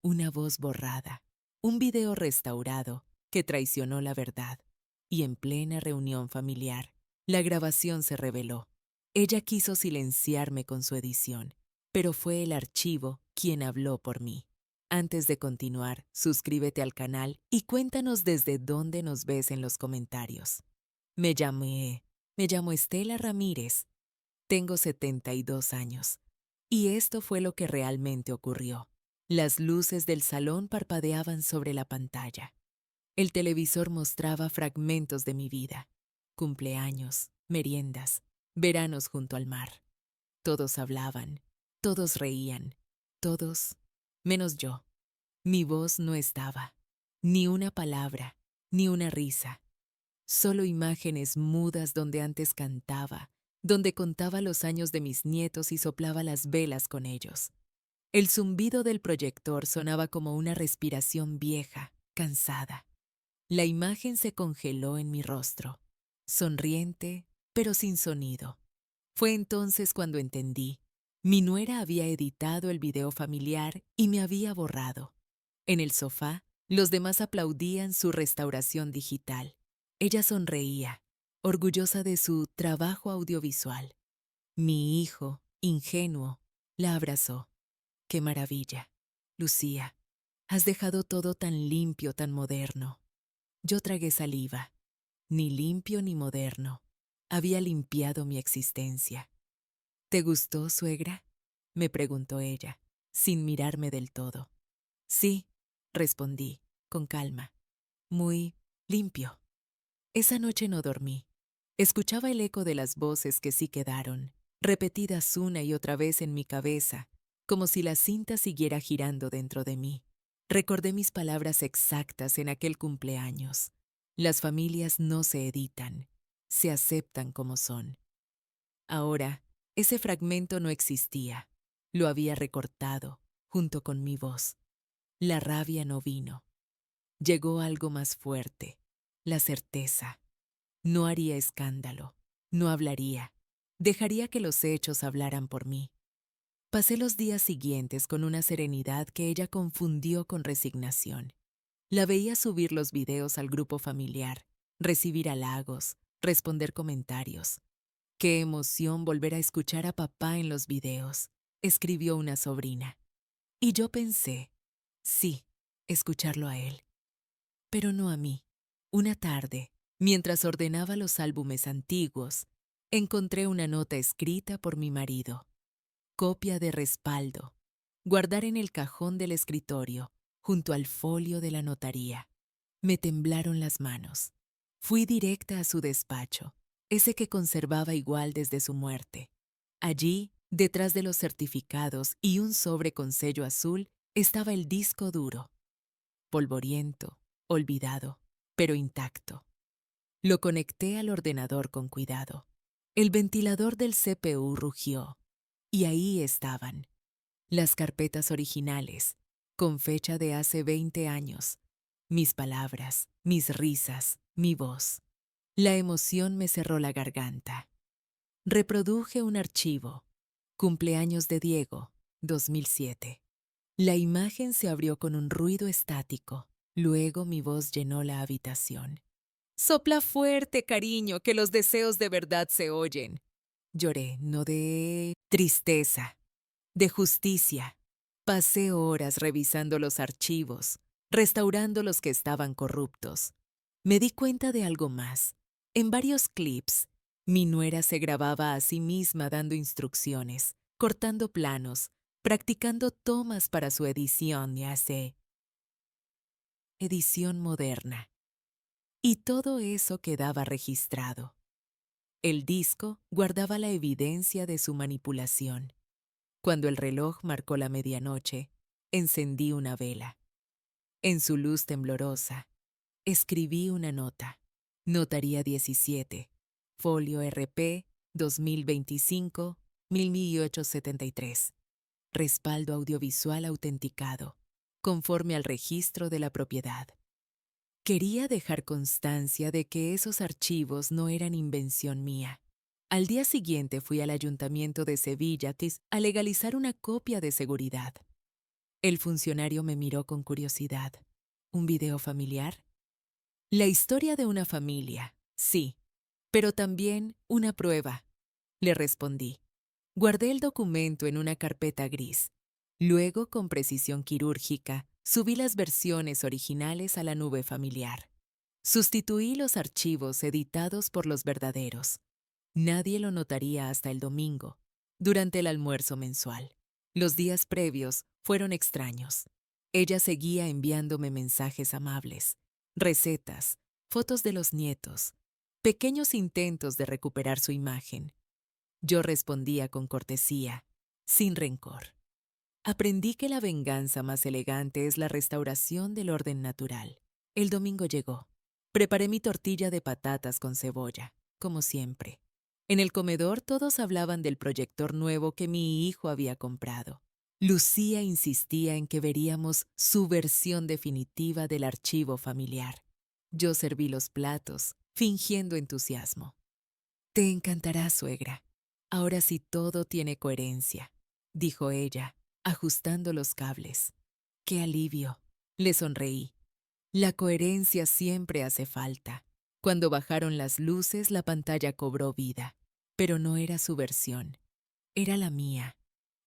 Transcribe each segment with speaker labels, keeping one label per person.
Speaker 1: una voz borrada, un video restaurado que traicionó la verdad. Y en plena reunión familiar, la grabación se reveló. Ella quiso silenciarme con su edición, pero fue el archivo quien habló por mí. Antes de continuar, suscríbete al canal y cuéntanos desde dónde nos ves en los comentarios. Me llamé, me llamo Estela Ramírez. Tengo 72 años. Y esto fue lo que realmente ocurrió. Las luces del salón parpadeaban sobre la pantalla. El televisor mostraba fragmentos de mi vida. Cumpleaños, meriendas, veranos junto al mar. Todos hablaban, todos reían, todos, menos yo. Mi voz no estaba, ni una palabra, ni una risa. Solo imágenes mudas donde antes cantaba, donde contaba los años de mis nietos y soplaba las velas con ellos. El zumbido del proyector sonaba como una respiración vieja, cansada. La imagen se congeló en mi rostro, sonriente, pero sin sonido. Fue entonces cuando entendí. Mi nuera había editado el video familiar y me había borrado. En el sofá, los demás aplaudían su restauración digital. Ella sonreía, orgullosa de su trabajo audiovisual. Mi hijo, ingenuo, la abrazó. ¡Qué maravilla! Lucía, has dejado todo tan limpio, tan moderno. Yo tragué saliva. Ni limpio ni moderno. Había limpiado mi existencia. ¿Te gustó, suegra?, me preguntó ella, sin mirarme del todo. Sí, respondí, con calma. Muy limpio. Esa noche no dormí. Escuchaba el eco de las voces que sí quedaron, repetidas una y otra vez en mi cabeza, como si la cinta siguiera girando dentro de mí. Recordé mis palabras exactas en aquel cumpleaños. Las familias no se editan, se aceptan como son. Ahora, ese fragmento no existía. Lo había recortado, junto con mi voz. La rabia no vino. Llegó algo más fuerte, la certeza. No haría escándalo, no hablaría. Dejaría que los hechos hablaran por mí. Pasé los días siguientes con una serenidad que ella confundió con resignación. La veía subir los videos al grupo familiar, recibir halagos, responder comentarios. Qué emoción volver a escuchar a papá en los videos, escribió una sobrina. Y yo pensé, sí, escucharlo a él, pero no a mí. Una tarde, mientras ordenaba los álbumes antiguos, encontré una nota escrita por mi marido. Copia de respaldo. Guardar en el cajón del escritorio, junto al folio de la notaría. Me temblaron las manos. Fui directa a su despacho, ese que conservaba igual desde su muerte. Allí, detrás de los certificados y un sobre con sello azul, estaba el disco duro. Polvoriento, olvidado, pero intacto. Lo conecté al ordenador con cuidado. El ventilador del CPU rugió, y ahí estaban, las carpetas originales, con fecha de hace 20 años, mis palabras, mis risas, mi voz. La emoción me cerró la garganta. Reproduje un archivo. Cumpleaños de Diego, 2007. La imagen se abrió con un ruido estático. Luego mi voz llenó la habitación. Sopla fuerte, cariño, que los deseos de verdad se oyen. Lloré, no de tristeza, de justicia. Pasé horas revisando los archivos, restaurando los que estaban corruptos. Me di cuenta de algo más. En varios clips, mi nuera se grababa a sí misma dando instrucciones, cortando planos, practicando tomas para su edición, ya sé, edición moderna. Y todo eso quedaba registrado. El disco guardaba la evidencia de su manipulación. Cuando el reloj marcó la medianoche, encendí una vela. En su luz temblorosa, escribí una nota. Notaría 17, folio RP 2025-1873. Respaldo audiovisual autenticado, conforme al registro de la propiedad. Quería dejar constancia de que esos archivos no eran invención mía. Al día siguiente fui al Ayuntamiento de Sevilla a legalizar una copia de seguridad. El funcionario me miró con curiosidad. ¿Un video familiar? La historia de una familia, sí, pero también una prueba, le respondí. Guardé el documento en una carpeta gris. Luego, con precisión quirúrgica, subí las versiones originales a la nube familiar. Sustituí los archivos editados por los verdaderos. Nadie lo notaría hasta el domingo, durante el almuerzo mensual. Los días previos fueron extraños. Ella seguía enviándome mensajes amables, recetas, fotos de los nietos, pequeños intentos de recuperar su imagen. Yo respondía con cortesía, sin rencor. Aprendí que la venganza más elegante es la restauración del orden natural. El domingo llegó. Preparé mi tortilla de patatas con cebolla, como siempre. En el comedor todos hablaban del proyector nuevo que mi hijo había comprado. Lucía insistía en que veríamos su versión definitiva del archivo familiar. Yo serví los platos, fingiendo entusiasmo. Te encantará, suegra. Ahora sí todo tiene coherencia, dijo ella, ajustando los cables. ¡Qué alivio! Le sonreí. La coherencia siempre hace falta. Cuando bajaron las luces, la pantalla cobró vida. Pero no era su versión. Era la mía,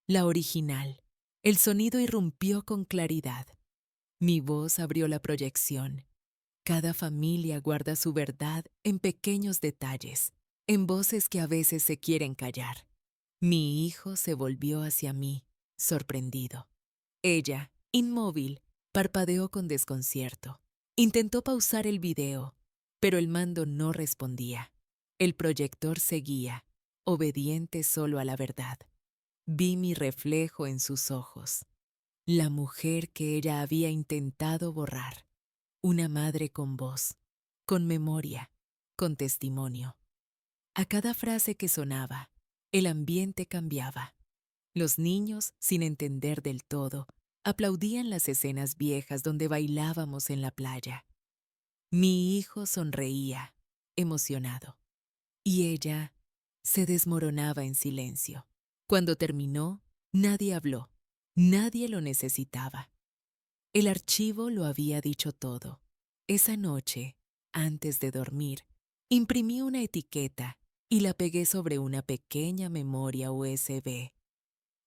Speaker 1: la original. El sonido irrumpió con claridad. Mi voz abrió la proyección. Cada familia guarda su verdad en pequeños detalles, en voces que a veces se quieren callar. Mi hijo se volvió hacia mí, sorprendido. Ella, inmóvil, parpadeó con desconcierto. Intentó pausar el video, pero el mando no respondía. El proyector seguía, obediente solo a la verdad. Vi mi reflejo en sus ojos. La mujer que ella había intentado borrar. Una madre con voz, con memoria, con testimonio. A cada frase que sonaba, el ambiente cambiaba. Los niños, sin entender del todo, aplaudían las escenas viejas donde bailábamos en la playa. Mi hijo sonreía, emocionado, y ella se desmoronaba en silencio. Cuando terminó, nadie habló, nadie lo necesitaba. El archivo lo había dicho todo. Esa noche, antes de dormir, imprimí una etiqueta y la pegué sobre una pequeña memoria USB.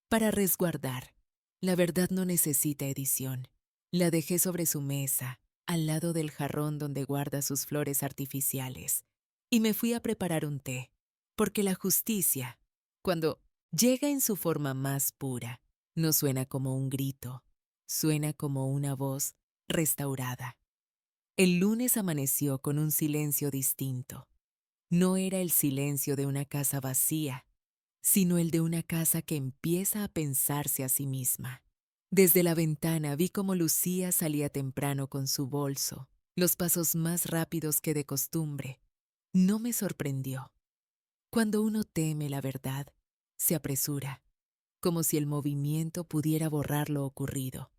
Speaker 1: Para resguardar, la verdad no necesita edición. La dejé sobre su mesa, al lado del jarrón donde guarda sus flores artificiales, y me fui a preparar un té, porque la justicia, cuando llega en su forma más pura, no suena como un grito, suena como una voz restaurada. El lunes amaneció con un silencio distinto. No era el silencio de una casa vacía, sino el de una casa que empieza a pensarse a sí misma. Desde la ventana vi cómo Lucía salía temprano con su bolso, los pasos más rápidos que de costumbre. No me sorprendió. Cuando uno teme la verdad, se apresura, como si el movimiento pudiera borrar lo ocurrido.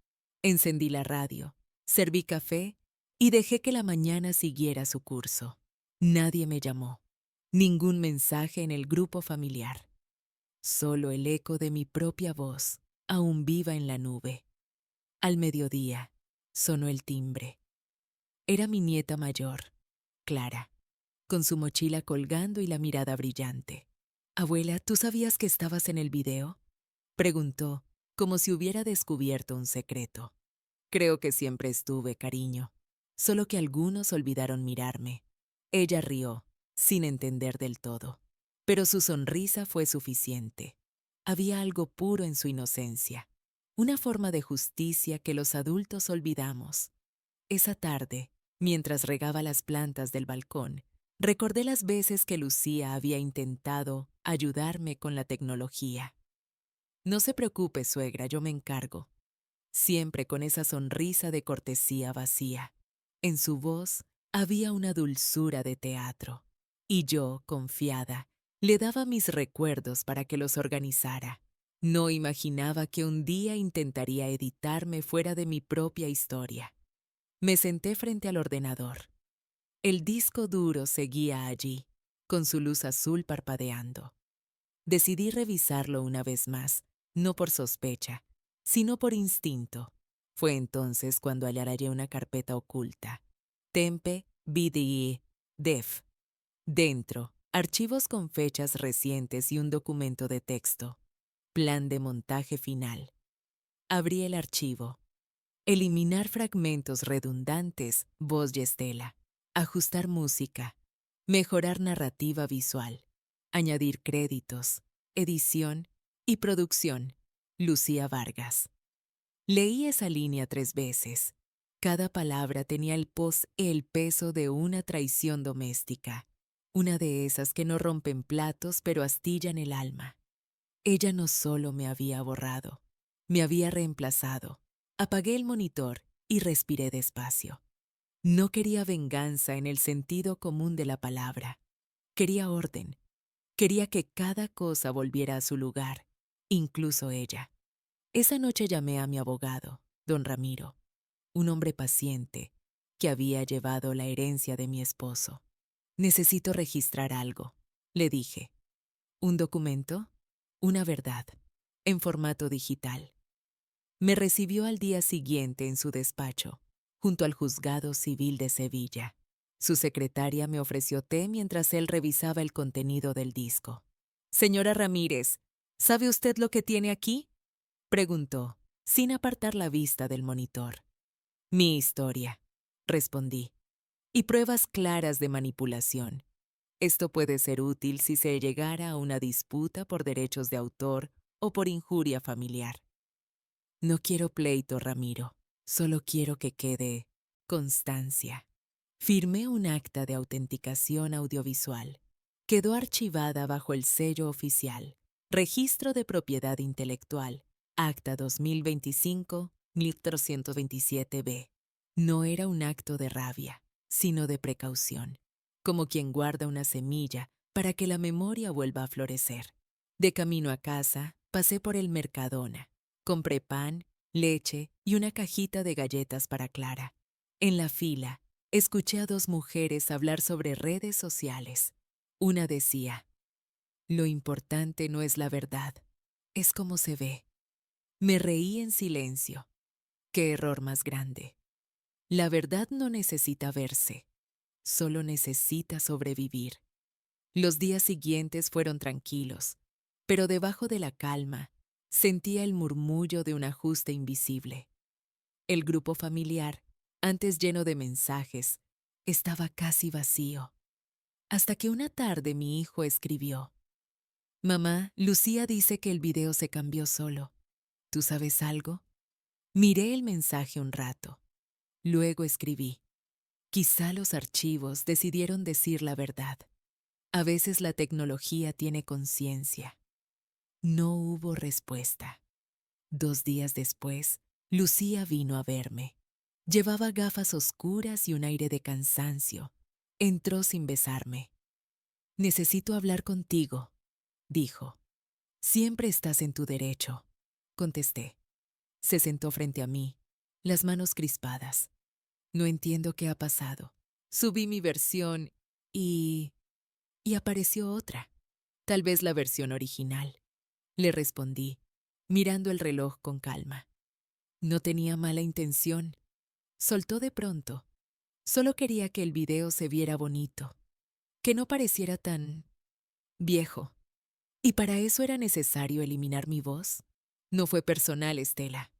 Speaker 1: Encendí la radio, serví café y dejé que la mañana siguiera su curso. Nadie me llamó, ningún mensaje en el grupo familiar. Solo el eco de mi propia voz, aún viva en la nube. Al mediodía, sonó el timbre. Era mi nieta mayor, Clara, con su mochila colgando y la mirada brillante. «Abuela, ¿tú sabías que estabas en el video?», preguntó, como si hubiera descubierto un secreto. «Creo que siempre estuve, cariño, solo que algunos olvidaron mirarme». Ella rió, sin entender del todo, pero su sonrisa fue suficiente. Había algo puro en su inocencia, una forma de justicia que los adultos olvidamos. Esa tarde, mientras regaba las plantas del balcón, recordé las veces que Lucía había intentado ayudarme con la tecnología. «No se preocupe, suegra, yo me encargo», siempre con esa sonrisa de cortesía vacía. En su voz había una dulzura de teatro, y yo, confiada, le daba mis recuerdos para que los organizara. No imaginaba que un día intentaría editarme fuera de mi propia historia. Me senté frente al ordenador. El disco duro seguía allí, con su luz azul parpadeando. Decidí revisarlo una vez más, no por sospecha, sino por instinto. Fue entonces cuando hallé una carpeta oculta. Tempe BDE Def. Dentro, archivos con fechas recientes y un documento de texto. Plan de montaje final. Abrí el archivo. Eliminar fragmentos redundantes, voz y estela. Ajustar música. Mejorar narrativa visual. Añadir créditos. Edición y producción. Lucía Vargas. Leí esa línea 3 veces. Cada palabra tenía el peso de una traición doméstica. Una de esas que no rompen platos pero astillan el alma. Ella no solo me había borrado, me había reemplazado. Apagué el monitor y respiré despacio. No quería venganza en el sentido común de la palabra. Quería orden. Quería que cada cosa volviera a su lugar, incluso ella. Esa noche llamé a mi abogado, don Ramiro, un hombre paciente que había llevado la herencia de mi esposo. Necesito registrar algo, le dije. ¿Un documento? Una verdad, en formato digital. Me recibió al día siguiente en su despacho, junto al Juzgado Civil de Sevilla. Su secretaria me ofreció té mientras él revisaba el contenido del disco. Señora Ramírez, ¿sabe usted lo que tiene aquí?, preguntó, sin apartar la vista del monitor. Mi historia, respondí, y pruebas claras de manipulación. Esto puede ser útil si se llegara a una disputa por derechos de autor o por injuria familiar. No quiero pleito, Ramiro. Solo quiero que quede constancia. Firmé un acta de autenticación audiovisual. Quedó archivada bajo el sello oficial. Registro de Propiedad Intelectual. Acta 2025-1327-B. No era un acto de rabia, sino de precaución, como quien guarda una semilla para que la memoria vuelva a florecer. De camino a casa, pasé por el Mercadona. Compré pan, leche y una cajita de galletas para Clara. En la fila, escuché a dos mujeres hablar sobre redes sociales. Una decía, lo importante no es la verdad, es cómo se ve. Me reí en silencio. Qué error más grande. La verdad no necesita verse, solo necesita sobrevivir. Los días siguientes fueron tranquilos, pero debajo de la calma sentía el murmullo de un ajuste invisible. El grupo familiar, antes lleno de mensajes, estaba casi vacío. Hasta que una tarde mi hijo escribió: Mamá, Lucía dice que el video se cambió solo. ¿Tú sabes algo? Miré el mensaje un rato. Luego escribí: quizá los archivos decidieron decir la verdad. A veces la tecnología tiene conciencia. No hubo respuesta. 2 días después, Lucía vino a verme. Llevaba gafas oscuras y un aire de cansancio. Entró sin besarme. Necesito hablar contigo, dijo. Siempre estás en tu derecho, contesté. Se sentó frente a mí, las manos crispadas. No entiendo qué ha pasado. Subí mi versión y apareció otra. Tal vez la versión original. Le respondí, mirando el reloj con calma. No tenía mala intención. Soltó de pronto. Solo quería que el video se viera bonito, que no pareciera tan viejo. ¿Y para eso era necesario eliminar mi voz? No fue personal, Estela.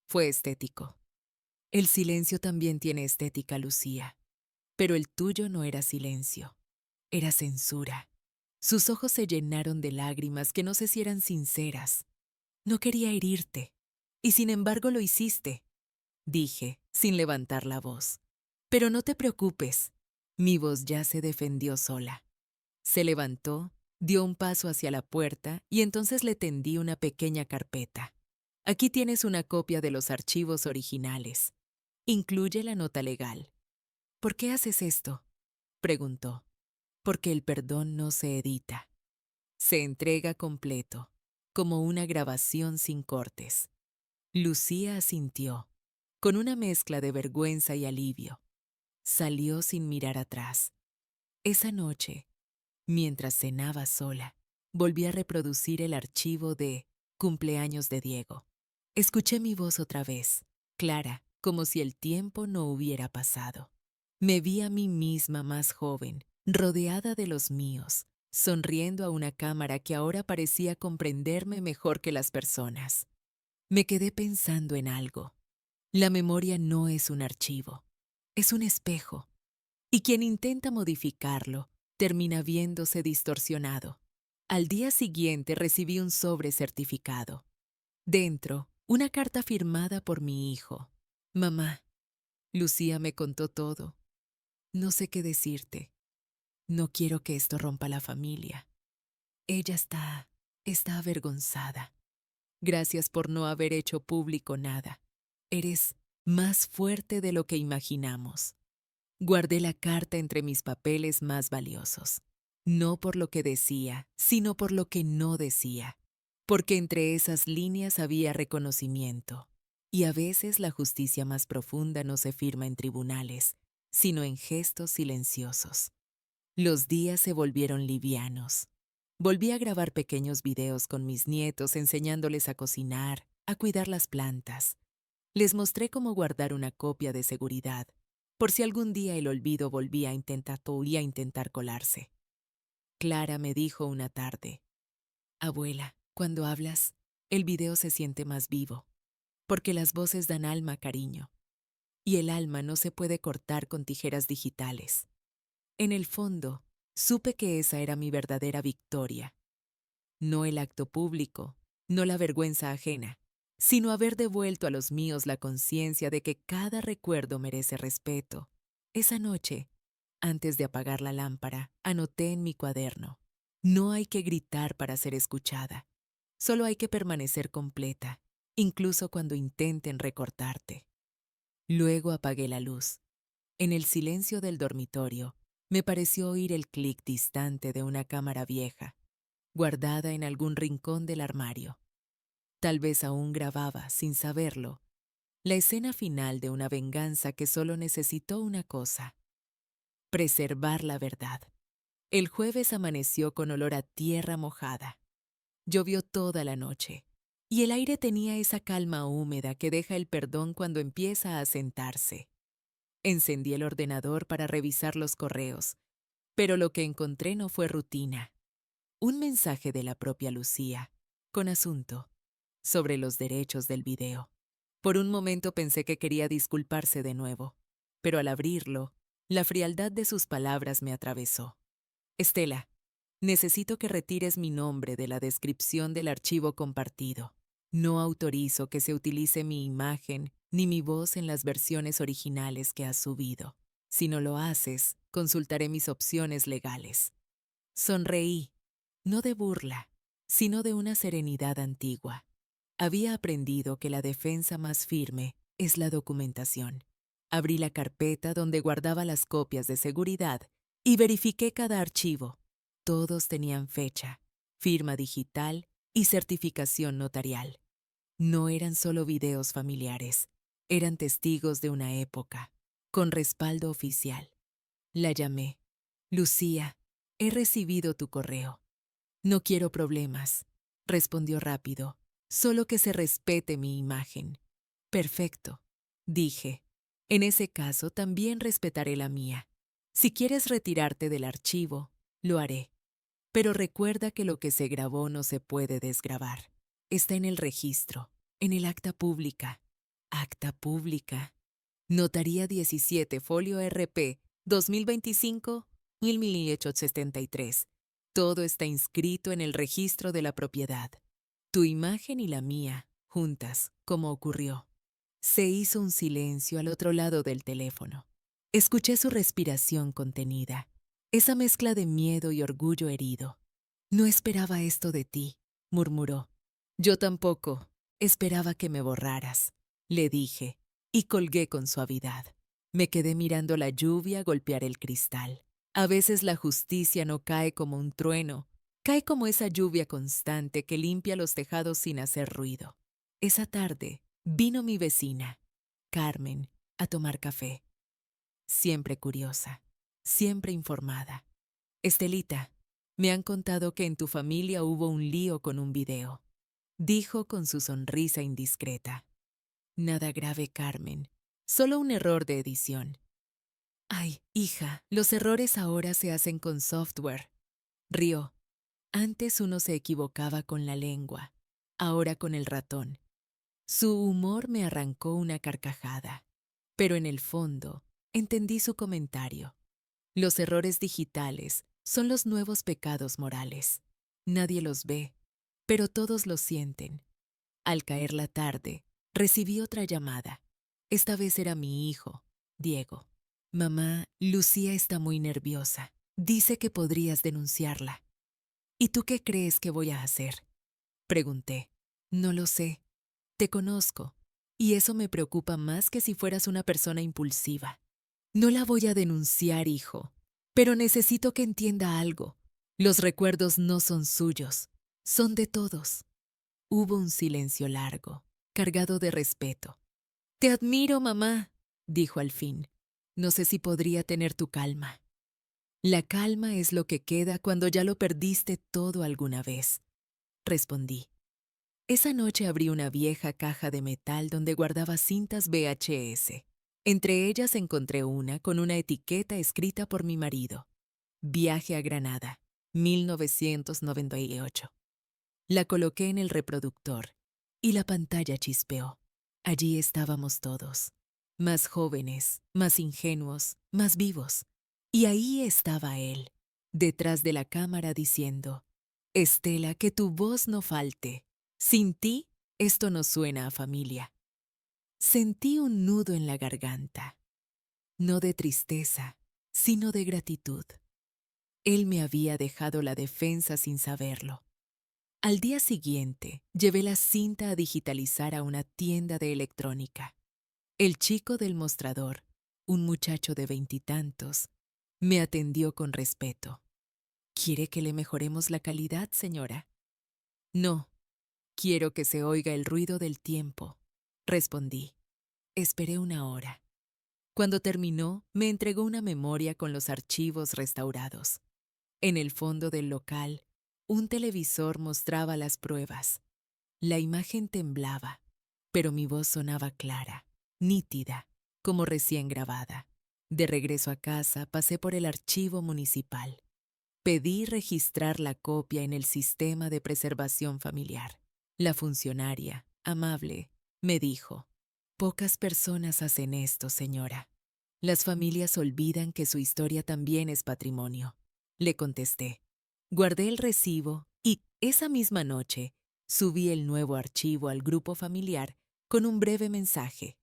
Speaker 1: Fue estético. El silencio también tiene estética, Lucía. Pero el tuyo no era silencio. Era censura. Sus ojos se llenaron de lágrimas que no sé si eran sinceras. No quería herirte. Y sin embargo lo hiciste, dije, sin levantar la voz. Pero no te preocupes. Mi voz ya se defendió sola. Se levantó, dio un paso hacia la puerta y entonces le tendí una pequeña carpeta. Aquí tienes una copia de los archivos originales. Incluye la nota legal. ¿Por qué haces esto?, preguntó. Porque el perdón no se edita. Se entrega completo, como una grabación sin cortes. Lucía asintió, con una mezcla de vergüenza y alivio. Salió sin mirar atrás. Esa noche, mientras cenaba sola, volví a reproducir el archivo de Cumpleaños de Diego. Escuché mi voz otra vez, clara, como si el tiempo no hubiera pasado. Me vi a mí misma más joven, rodeada de los míos, sonriendo a una cámara que ahora parecía comprenderme mejor que las personas. Me quedé pensando en algo. La memoria no es un archivo, es un espejo, y quien intenta modificarlo termina viéndose distorsionado. Al día siguiente recibí un sobre certificado. Dentro, una carta firmada por mi hijo. Mamá, Lucía me contó todo. No sé qué decirte. No quiero que esto rompa la familia. Ella está avergonzada. Gracias por no haber hecho público nada. Eres más fuerte de lo que imaginamos. Guardé la carta entre mis papeles más valiosos. No por lo que decía, sino por lo que no decía. Porque entre esas líneas había reconocimiento. Y a veces la justicia más profunda no se firma en tribunales, sino en gestos silenciosos. Los días se volvieron livianos. Volví a grabar pequeños videos con mis nietos enseñándoles a cocinar, a cuidar las plantas. Les mostré cómo guardar una copia de seguridad, por si algún día el olvido volvía a intentar colarse. Clara me dijo una tarde, Abuela, cuando hablas, el video se siente más vivo, porque las voces dan alma, cariño, y el alma no se puede cortar con tijeras digitales. En el fondo, supe que esa era mi verdadera victoria. No el acto público, no la vergüenza ajena, sino haber devuelto a los míos la conciencia de que cada recuerdo merece respeto. Esa noche, antes de apagar la lámpara, anoté en mi cuaderno: no hay que gritar para ser escuchada, solo hay que permanecer completa, incluso cuando intenten recortarte. Luego apagué la luz. En el silencio del dormitorio, me pareció oír el clic distante de una cámara vieja, guardada en algún rincón del armario. Tal vez aún grababa, sin saberlo, la escena final de una venganza que solo necesitó una cosa: preservar la verdad. El jueves amaneció con olor a tierra mojada. Llovió toda la noche, y el aire tenía esa calma húmeda que deja el perdón cuando empieza a asentarse. Encendí el ordenador para revisar los correos, pero lo que encontré no fue rutina. Un mensaje de la propia Lucía, con asunto sobre los derechos del video. Por un momento pensé que quería disculparse de nuevo, pero al abrirlo, la frialdad de sus palabras me atravesó. Estela, necesito que retires mi nombre de la descripción del archivo compartido. No autorizo que se utilice mi imagen ni mi voz en las versiones originales que has subido. Si no lo haces, consultaré mis opciones legales. Sonreí, no de burla, sino de una serenidad antigua. Había aprendido que la defensa más firme es la documentación. Abrí la carpeta donde guardaba las copias de seguridad y verifiqué cada archivo. Todos tenían fecha, firma digital y certificación notarial. No eran solo videos familiares, eran testigos de una época, con respaldo oficial. La llamé. Lucía, he recibido tu correo. No quiero problemas, respondió rápido. Solo que se respete mi imagen. Perfecto, dije. En ese caso también respetaré la mía. Si quieres retirarte del archivo, lo haré. Pero recuerda que lo que se grabó no se puede desgrabar. Está en el registro, en el acta pública. Acta pública. Notaría 17, folio RP, 2025-1873. Todo está inscrito en el registro de la propiedad. Tu imagen y la mía, juntas, como ocurrió. Se hizo un silencio al otro lado del teléfono. Escuché su respiración contenida, esa mezcla de miedo y orgullo herido. No esperaba esto de ti, murmuró. Yo tampoco. Esperaba que me borraras, le dije, y colgué con suavidad. Me quedé mirando la lluvia golpear el cristal. A veces la justicia no cae como un trueno, cae como esa lluvia constante que limpia los tejados sin hacer ruido. Esa tarde vino mi vecina, Carmen, a tomar café. Siempre curiosa, siempre informada. Estelita, me han contado que en tu familia hubo un lío con un video. dijo con su sonrisa indiscreta. Nada grave, Carmen. Solo un error de edición. Ay, hija, los errores ahora se hacen con software. Rió. Antes uno se equivocaba con la lengua, ahora con el ratón. Su humor me arrancó una carcajada, pero en el fondo entendí su comentario. Los errores digitales son los nuevos pecados morales. Nadie los ve, pero todos los sienten. Al caer la tarde, recibí otra llamada. Esta vez era mi hijo, Diego. Mamá, Lucía está muy nerviosa. Dice que podrías denunciarla. ¿Y tú qué crees que voy a hacer? Pregunté. No lo sé. Te conozco, y eso me preocupa más que si fueras una persona impulsiva. No la voy a denunciar, hijo, pero necesito que entienda algo. Los recuerdos no son suyos, son de todos. Hubo un silencio largo, cargado de respeto. Te admiro, mamá, dijo al fin. No sé si podría tener tu calma. La calma es lo que queda cuando ya lo perdiste todo alguna vez, respondí. Esa noche abrí una vieja caja de metal donde guardaba cintas VHS. Entre ellas encontré una con una etiqueta escrita por mi marido. Viaje a Granada, 1998. La coloqué en el reproductor y la pantalla chispeó. Allí estábamos todos, más jóvenes, más ingenuos, más vivos. Y ahí estaba él, detrás de la cámara diciendo, Estela, que tu voz no falte. Sin ti, esto no suena a familia. Sentí un nudo en la garganta, no de tristeza, sino de gratitud. Él me había dejado la defensa sin saberlo. Al día siguiente, llevé la cinta a digitalizar a una tienda de electrónica. El chico del mostrador, un muchacho de 20 y tantos, me atendió con respeto. ¿Quiere que le mejoremos la calidad, señora? No, quiero que se oiga el ruido del tiempo, respondí. Esperé una hora. Cuando terminó, me entregó una memoria con los archivos restaurados. En el fondo del local, un televisor mostraba las pruebas. La imagen temblaba, pero mi voz sonaba clara, nítida, como recién grabada. De regreso a casa, pasé por el archivo municipal. Pedí registrar la copia en el sistema de preservación familiar. La funcionaria, amable, me dijo, pocas personas hacen esto, señora. Las familias olvidan que su historia también es patrimonio. Le contesté. Guardé el recibo y, esa misma noche, subí el nuevo archivo al grupo familiar con un breve mensaje.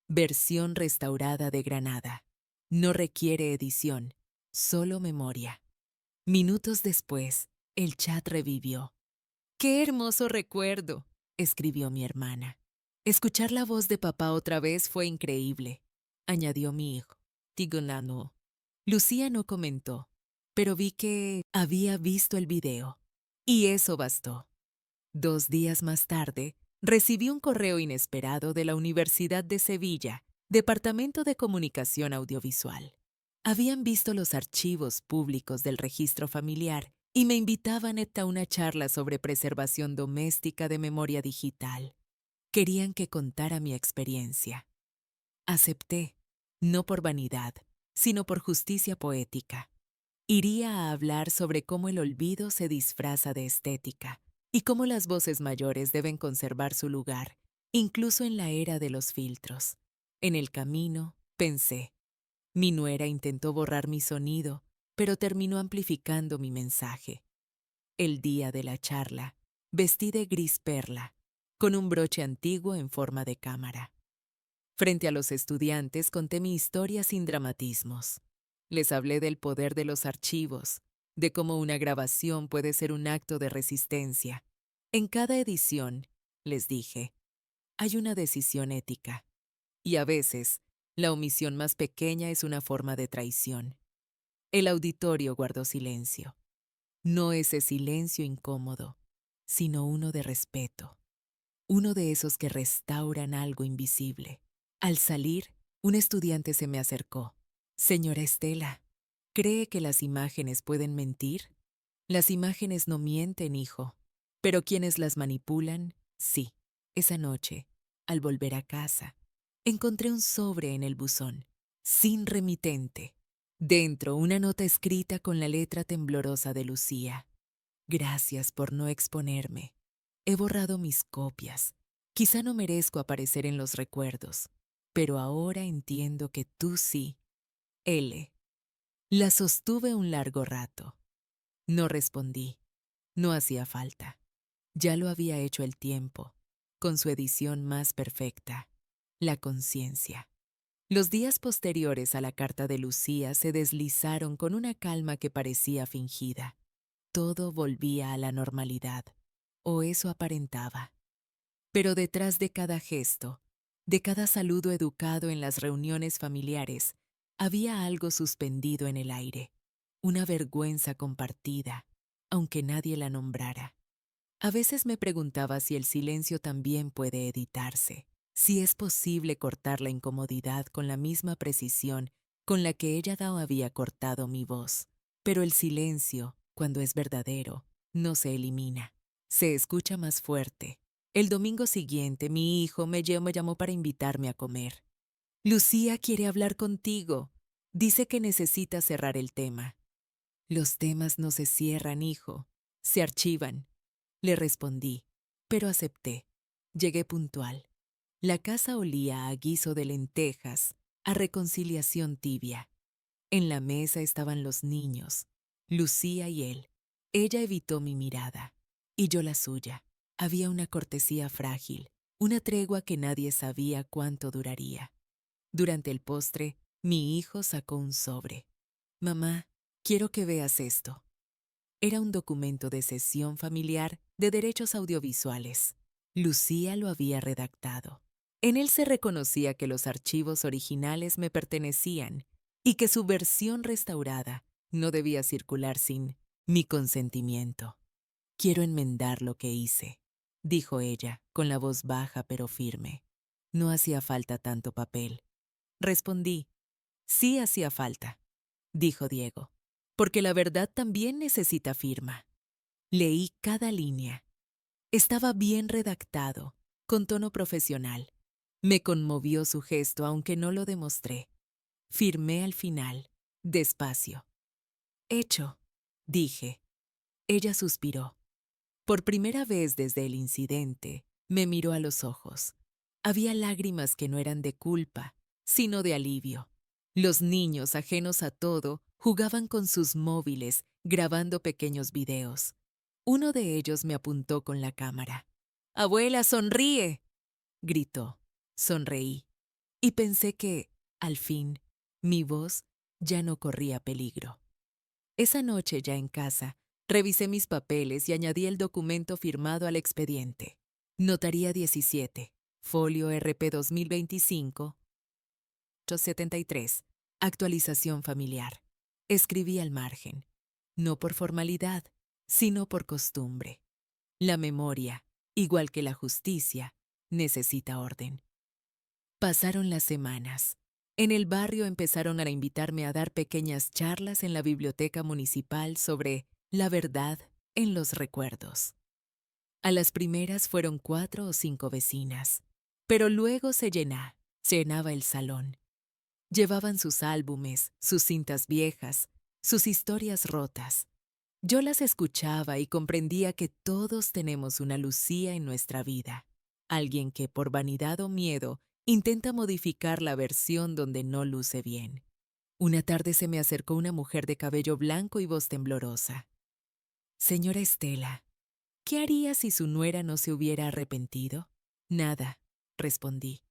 Speaker 1: Versión restaurada de Granada. No requiere edición, solo memoria. Minutos después, el chat revivió. ¡Qué hermoso recuerdo!, escribió mi hermana. Escuchar la voz de papá otra vez fue increíble, añadió mi hijo. Tigonano. Lucía no comentó, pero vi que había visto el video. Y eso bastó. 2 días más tarde, recibí un correo inesperado de la Universidad de Sevilla, Departamento de Comunicación Audiovisual. Habían visto los archivos públicos del registro familiar y me invitaban a una charla sobre preservación doméstica de memoria digital. Querían que contara mi experiencia. Acepté, no por vanidad, sino por justicia poética. Iría a hablar sobre cómo el olvido se disfraza de estética y cómo las voces mayores deben conservar su lugar, incluso en la era de los filtros. En el camino, pensé, mi nuera intentó borrar mi sonido, pero terminó amplificando mi mensaje. El día de la charla, vestí de gris perla, con un broche antiguo en forma de cámara. Frente a los estudiantes conté mi historia sin dramatismos. Les hablé del poder de los archivos, de cómo una grabación puede ser un acto de resistencia. En cada edición, les dije, hay una decisión ética. Y a veces, la omisión más pequeña es una forma de traición. El auditorio guardó silencio. No ese silencio incómodo, sino uno de respeto. Uno de esos que restauran algo invisible. Al salir, un estudiante se me acercó. Señora Estela, ¿cree que las imágenes pueden mentir? Las imágenes no mienten, hijo, pero quienes las manipulan Sí, esa noche, al volver a casa, encontré un sobre en el buzón, sin remitente. Dentro, una nota escrita con la letra temblorosa de Lucía. Gracias por no exponerme. He borrado mis copias. Quizá no merezco aparecer en los recuerdos, pero ahora entiendo que tú sí. L. La sostuve un largo rato. No respondí. No hacía falta. Ya lo había hecho el tiempo, con su edición más perfecta, la conciencia. Los días posteriores a la carta de Lucía se deslizaron con una calma que parecía fingida. Todo volvía a la normalidad, o eso aparentaba. Pero detrás de cada gesto, de cada saludo educado en las reuniones familiares, había algo suspendido en el aire, una vergüenza compartida, aunque nadie la nombrara. A veces me preguntaba si el silencio también puede editarse, si es posible cortar la incomodidad con la misma precisión con la que ella no había cortado mi voz. Pero el silencio, cuando es verdadero, no se elimina, se escucha más fuerte. El domingo siguiente mi hijo me llamó para invitarme a comer. Lucía quiere hablar contigo. Dice que necesita cerrar el tema. Los temas no se cierran, hijo, se archivan. Le respondí, pero acepté. Llegué puntual. La casa olía a guiso de lentejas, a reconciliación tibia. En la mesa estaban los niños, Lucía y él. Ella evitó mi mirada, y yo la suya. Había una cortesía frágil, una tregua que nadie sabía cuánto duraría. Durante el postre, mi hijo sacó un sobre. Mamá, quiero que veas esto. Era un documento de cesión familiar de derechos audiovisuales. Lucía lo había redactado. En él se reconocía que los archivos originales me pertenecían y que su versión restaurada no debía circular sin mi consentimiento. Quiero enmendar lo que hice, dijo ella, con la voz baja pero firme. No hacía falta tanto papel. Respondí, sí hacía falta, dijo Diego, porque la verdad también necesita firma. Leí cada línea. Estaba bien redactado, con tono profesional. Me conmovió su gesto, aunque no lo demostré. Firmé al final, despacio. Hecho, dije. Ella suspiró. Por primera vez desde el incidente, me miró a los ojos. Había lágrimas que no eran de culpa, sino de alivio. Los niños, ajenos a todo, jugaban con sus móviles, grabando pequeños videos. Uno de ellos me apuntó con la cámara. ¡Abuela, sonríe!, gritó. Sonreí. Y pensé que, al fin, mi voz ya no corría peligro. Esa noche, ya en casa, revisé mis papeles y añadí el documento firmado al expediente. Notaría 17, folio RP 2025, 873, actualización familiar. Escribí al margen, no por formalidad, sino por costumbre. La memoria, igual que la justicia, necesita orden. Pasaron las semanas. En el barrio empezaron a invitarme a dar pequeñas charlas en la biblioteca municipal sobre la verdad en los recuerdos. A las primeras fueron 4 o 5 vecinas, pero luego se llenaba el salón. Llevaban sus álbumes, sus cintas viejas, sus historias rotas. Yo las escuchaba y comprendía que todos tenemos una Lucía en nuestra vida, alguien que por vanidad o miedo intenta modificar la versión donde no luce bien. Una tarde se me acercó una mujer de cabello blanco y voz temblorosa. Señora Estela, ¿qué haría si su nuera no se hubiera arrepentido? Nada, respondí.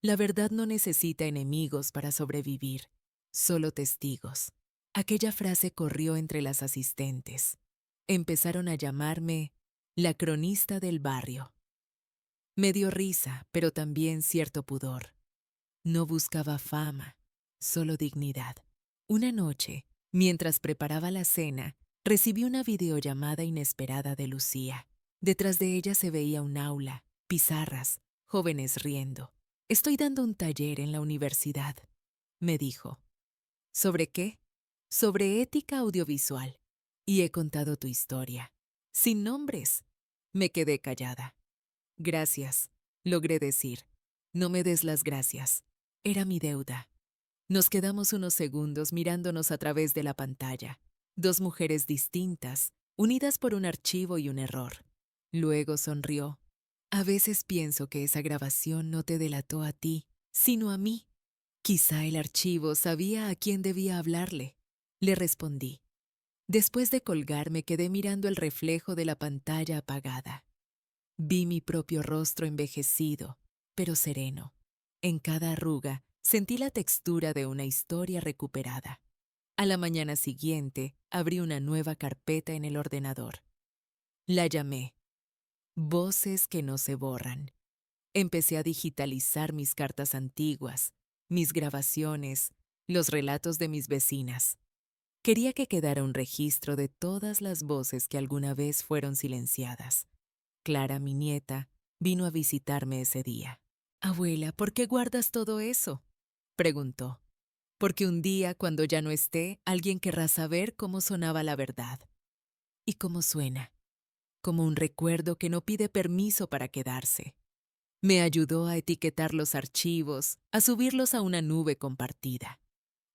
Speaker 1: La verdad no necesita enemigos para sobrevivir, solo testigos. Aquella frase corrió entre las asistentes. Empezaron a llamarme la cronista del barrio. Me dio risa, pero también cierto pudor. No buscaba fama, solo dignidad. Una noche, mientras preparaba la cena, recibí una videollamada inesperada de Lucía. Detrás de ella se veía un aula, pizarras, jóvenes riendo. Estoy dando un taller en la universidad, me dijo. ¿Sobre qué? Sobre ética audiovisual. Y he contado tu historia. Sin nombres. Me quedé callada. Gracias, logré decir. No me des las gracias. Era mi deuda. Nos quedamos unos segundos mirándonos a través de la pantalla. Dos mujeres distintas, unidas por un archivo y un error. Luego sonrió. A veces pienso que esa grabación no te delató a ti, sino a mí. Quizá el archivo sabía a quién debía hablarle. Le respondí. Después de colgar me quedé mirando el reflejo de la pantalla apagada. Vi mi propio rostro envejecido, pero sereno. En cada arruga sentí la textura de una historia recuperada. A la mañana siguiente abrí una nueva carpeta en el ordenador. La llamé Voces que no se borran. Empecé a digitalizar mis cartas antiguas, mis grabaciones, los relatos de mis vecinas. Quería que quedara un registro de todas las voces que alguna vez fueron silenciadas. Clara, mi nieta, vino a visitarme ese día. Abuela, ¿por qué guardas todo eso? Preguntó. Porque un día, cuando ya no esté, alguien querrá saber cómo sonaba la verdad. ¿Y cómo suena? Como un recuerdo que no pide permiso para quedarse. Me ayudó a etiquetar los archivos, a subirlos a una nube compartida.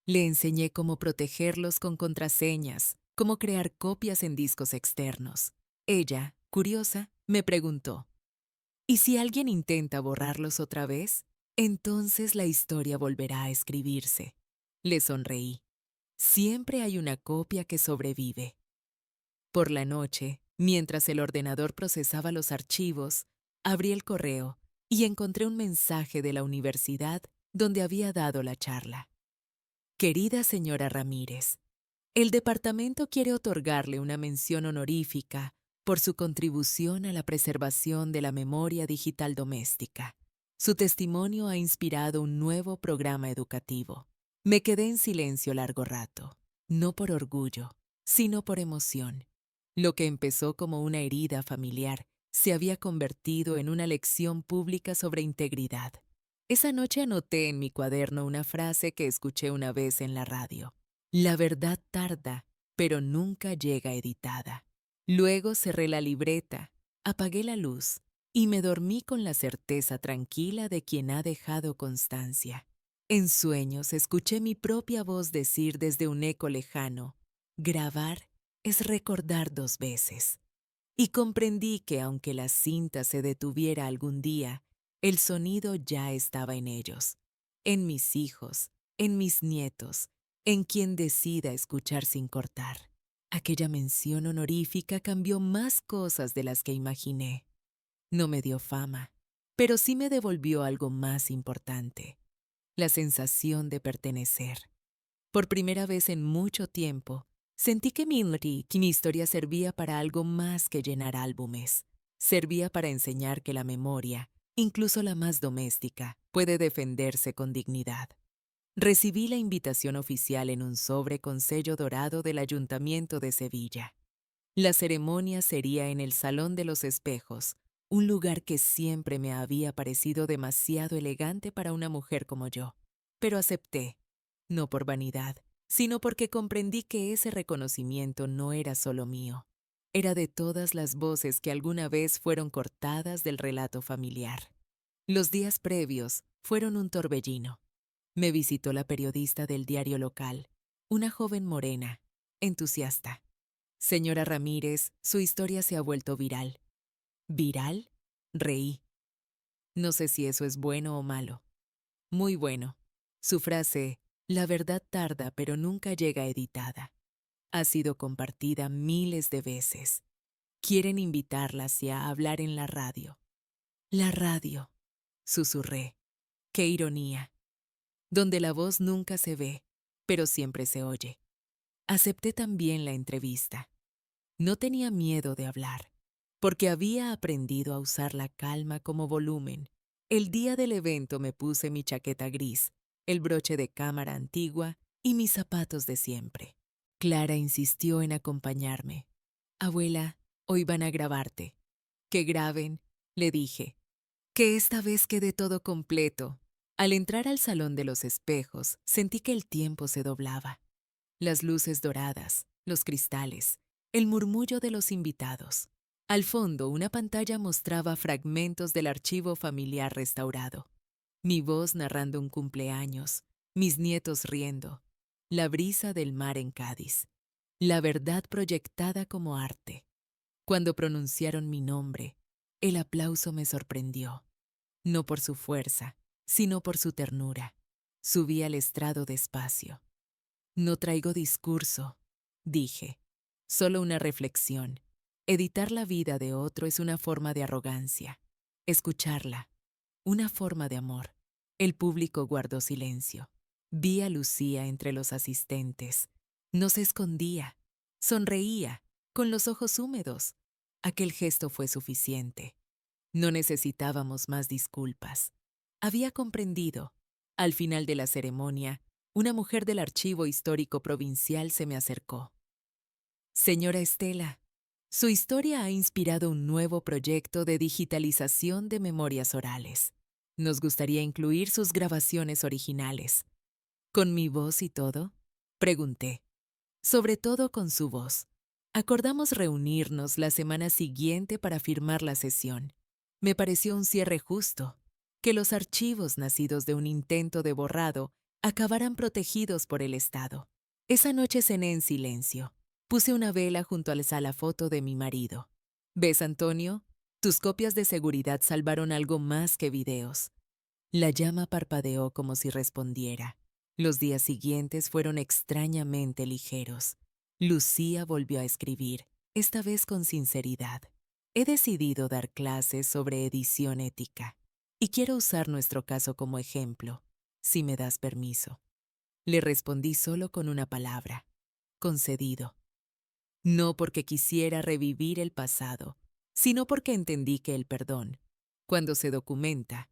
Speaker 1: Le enseñé cómo protegerlos con contraseñas, cómo crear copias en discos externos. Ella, curiosa, me preguntó, ¿y si alguien intenta borrarlos otra vez? Entonces la historia volverá a escribirse. Le sonreí. Siempre hay una copia que sobrevive. Por la noche, mientras el ordenador procesaba los archivos, abrí el correo y encontré un mensaje de la universidad donde había dado la charla. Querida señora Ramírez, el departamento quiere otorgarle una mención honorífica por su contribución a la preservación de la memoria digital doméstica. Su testimonio ha inspirado un nuevo programa educativo. Me quedé en silencio largo rato, no por orgullo, sino por emoción. Lo que empezó como una herida familiar se había convertido en una lección pública sobre integridad. Esa noche anoté en mi cuaderno una frase que escuché una vez en la radio. La verdad tarda, pero nunca llega editada. Luego cerré la libreta, apagué la luz y me dormí con la certeza tranquila de quien ha dejado constancia. En sueños escuché mi propia voz decir desde un eco lejano, grabar es recordar dos veces. Y comprendí que aunque la cinta se detuviera algún día, el sonido ya estaba en ellos, en mis hijos, en mis nietos, en quien decida escuchar sin cortar. Aquella mención honorífica cambió más cosas de las que imaginé. No me dio fama, pero sí me devolvió algo más importante, la sensación de pertenecer. Por primera vez en mucho tiempo, sentí que mi historia servía para algo más que llenar álbumes. Servía para enseñar que la memoria, incluso la más doméstica, puede defenderse con dignidad. Recibí la invitación oficial en un sobre con sello dorado del Ayuntamiento de Sevilla. La ceremonia sería en el Salón de los Espejos, un lugar que siempre me había parecido demasiado elegante para una mujer como yo. Pero acepté, no por vanidad, sino porque comprendí que ese reconocimiento no era solo mío. Era de todas las voces que alguna vez fueron cortadas del relato familiar. Los días previos fueron un torbellino. Me visitó la periodista del diario local, una joven morena, entusiasta. Señora Ramírez, su historia se ha vuelto viral. ¿Viral? Reí. No sé si eso es bueno o malo. Muy bueno. Su frase, la verdad tarda pero nunca llega editada, ha sido compartida miles de veces. Quieren invitarla hacia hablar en la radio. La radio, susurré. Qué ironía. Donde la voz nunca se ve, pero siempre se oye. Acepté también la entrevista. No tenía miedo de hablar, porque había aprendido a usar la calma como volumen. El día del evento me puse mi chaqueta gris, el broche de cámara antigua y mis zapatos de siempre. Clara insistió en acompañarme. Abuela, hoy van a grabarte. Que graben, le dije. Que esta vez quede todo completo. Al entrar al Salón de los Espejos, sentí que el tiempo se doblaba. Las luces doradas, los cristales, el murmullo de los invitados. Al fondo, una pantalla mostraba fragmentos del archivo familiar restaurado. Mi voz narrando un cumpleaños, mis nietos riendo, la brisa del mar en Cádiz, la verdad proyectada como arte. Cuando pronunciaron mi nombre, el aplauso me sorprendió, no por su fuerza, sino por su ternura. Subí al estrado despacio. No traigo discurso, dije, solo una reflexión. Editar la vida de otro es una forma de arrogancia. Escucharla, una forma de amor. El público guardó silencio. Vi a Lucía entre los asistentes. No se escondía. Sonreía, con los ojos húmedos. Aquel gesto fue suficiente. No necesitábamos más disculpas. Había comprendido. Al final de la ceremonia, una mujer del Archivo Histórico Provincial se me acercó. Señora Estela, su historia ha inspirado un nuevo proyecto de digitalización de memorias orales. Nos gustaría incluir sus grabaciones originales. ¿Con mi voz y todo? Pregunté. Sobre todo con su voz. Acordamos reunirnos la semana siguiente para firmar la sesión. Me pareció un cierre justo, que los archivos nacidos de un intento de borrado acabaran protegidos por el Estado. Esa noche cené en silencio. Puse una vela junto al salafoto de mi marido. ¿Ves, Antonio? Tus copias de seguridad salvaron algo más que videos. La llama parpadeó como si respondiera. Los días siguientes fueron extrañamente ligeros. Lucía volvió a escribir, esta vez con sinceridad. He decidido dar clases sobre edición ética y quiero usar nuestro caso como ejemplo, si me das permiso. Le respondí solo con una palabra, concedido. No porque quisiera revivir el pasado, sino porque entendí que el perdón, cuando se documenta,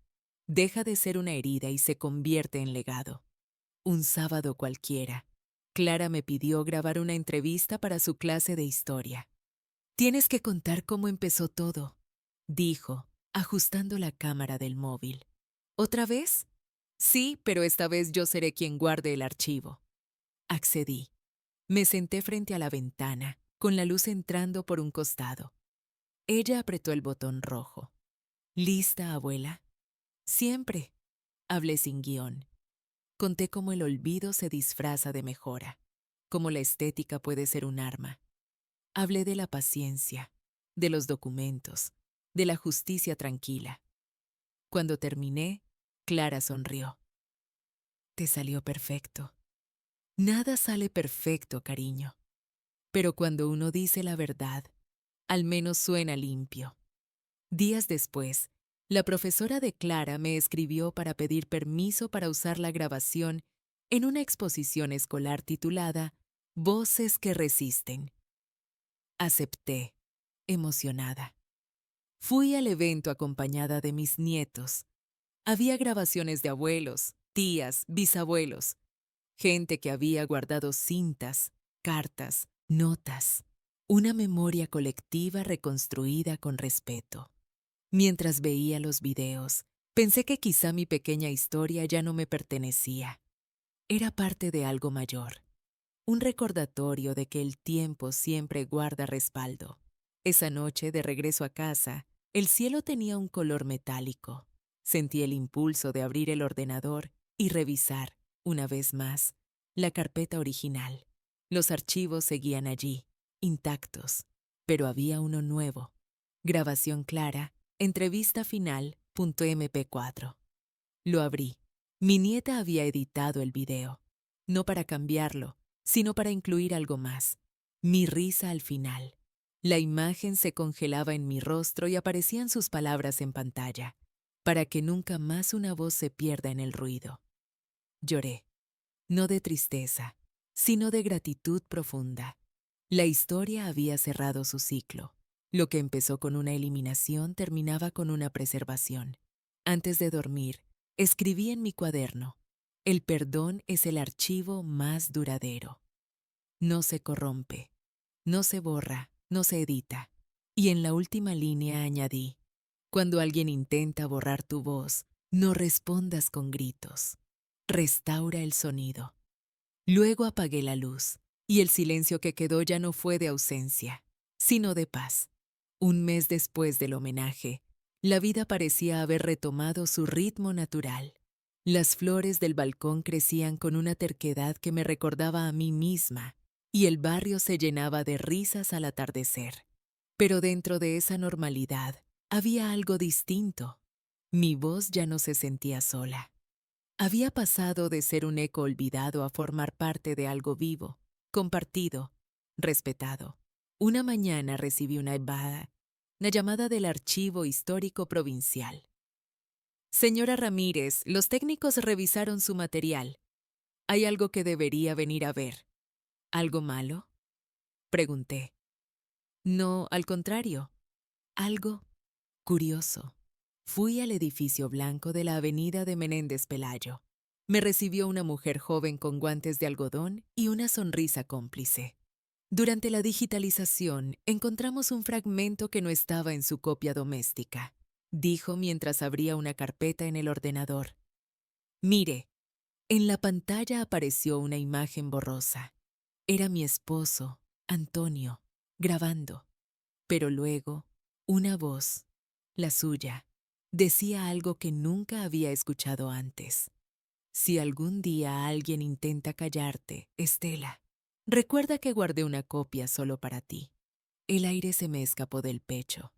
Speaker 1: deja de ser una herida y se convierte en legado. Un sábado cualquiera, Clara me pidió grabar una entrevista para su clase de historia. Tienes que contar cómo empezó todo, dijo, ajustando la cámara del móvil. ¿Otra vez? Sí, pero esta vez yo seré quien guarde el archivo. Accedí. Me senté frente a la ventana, con la luz entrando por un costado. Ella apretó el botón rojo. ¿Lista, abuela? Siempre. Hablé sin guión. Conté cómo el olvido se disfraza de mejora, cómo la estética puede ser un arma. Hablé de la paciencia, de los documentos, de la justicia tranquila. Cuando terminé, Clara sonrió. Te salió perfecto. Nada sale perfecto, cariño. Pero cuando uno dice la verdad, al menos suena limpio. Días después, la profesora de Clara me escribió para pedir permiso para usar la grabación en una exposición escolar titulada Voces que resisten. Acepté, emocionada. Fui al evento acompañada de mis nietos. Había grabaciones de abuelos, tías, bisabuelos, gente que había guardado cintas, cartas, notas, una memoria colectiva reconstruida con respeto. Mientras veía los videos, pensé que quizá mi pequeña historia ya no me pertenecía. Era parte de algo mayor, un recordatorio de que el tiempo siempre guarda respaldo. Esa noche, de regreso a casa, el cielo tenía un color metálico. Sentí el impulso de abrir el ordenador y revisar, una vez más, la carpeta original. Los archivos seguían allí, intactos, pero había uno nuevo. Grabación Clara, entrevista final.mp4. Lo abrí. Mi nieta había editado el video, no para cambiarlo, sino para incluir algo más. Mi risa al final. La imagen se congelaba en mi rostro y aparecían sus palabras en pantalla, para que nunca más una voz se pierda en el ruido. Lloré, no de tristeza, sino de gratitud profunda. La historia había cerrado su ciclo. Lo que empezó con una eliminación terminaba con una preservación. Antes de dormir, escribí en mi cuaderno, el perdón es el archivo más duradero. No se corrompe, no se borra, no se edita. Y en la última línea añadí, cuando alguien intenta borrar tu voz, no respondas con gritos. Restaura el sonido. Luego apagué la luz, y el silencio que quedó ya no fue de ausencia, sino de paz. Un mes después del homenaje, la vida parecía haber retomado su ritmo natural. Las flores del balcón crecían con una terquedad que me recordaba a mí misma, y el barrio se llenaba de risas al atardecer. Pero dentro de esa normalidad había algo distinto. Mi voz ya no se sentía sola. Había pasado de ser un eco olvidado a formar parte de algo vivo, compartido, respetado. Una mañana recibí una llamada del Archivo Histórico Provincial. Señora Ramírez, los técnicos revisaron su material. Hay algo que debería venir a ver. ¿Algo malo? Pregunté. No, al contrario. Algo curioso. Fui al edificio blanco de la avenida de Menéndez Pelayo. Me recibió una mujer joven con guantes de algodón y una sonrisa cómplice. Durante la digitalización, encontramos un fragmento que no estaba en su copia doméstica, dijo mientras abría una carpeta en el ordenador. Mire, en la pantalla apareció una imagen borrosa. Era mi esposo, Antonio, grabando. Pero luego, una voz, la suya, decía algo que nunca había escuchado antes. Si algún día alguien intenta callarte, Estela, recuerda que guardé una copia solo para ti. El aire se me escapó del pecho.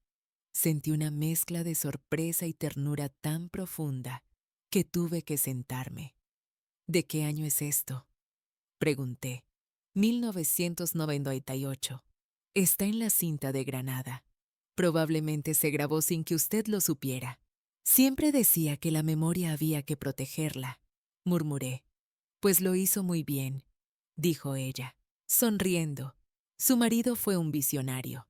Speaker 1: Sentí una mezcla de sorpresa y ternura tan profunda que tuve que sentarme. ¿De qué año es esto? Pregunté. 1998. Está en la cinta de Granada. Probablemente se grabó sin que usted lo supiera. Siempre decía que la memoria había que protegerla, murmuré. Pues lo hizo muy bien, dijo ella, sonriendo. Su marido fue un visionario.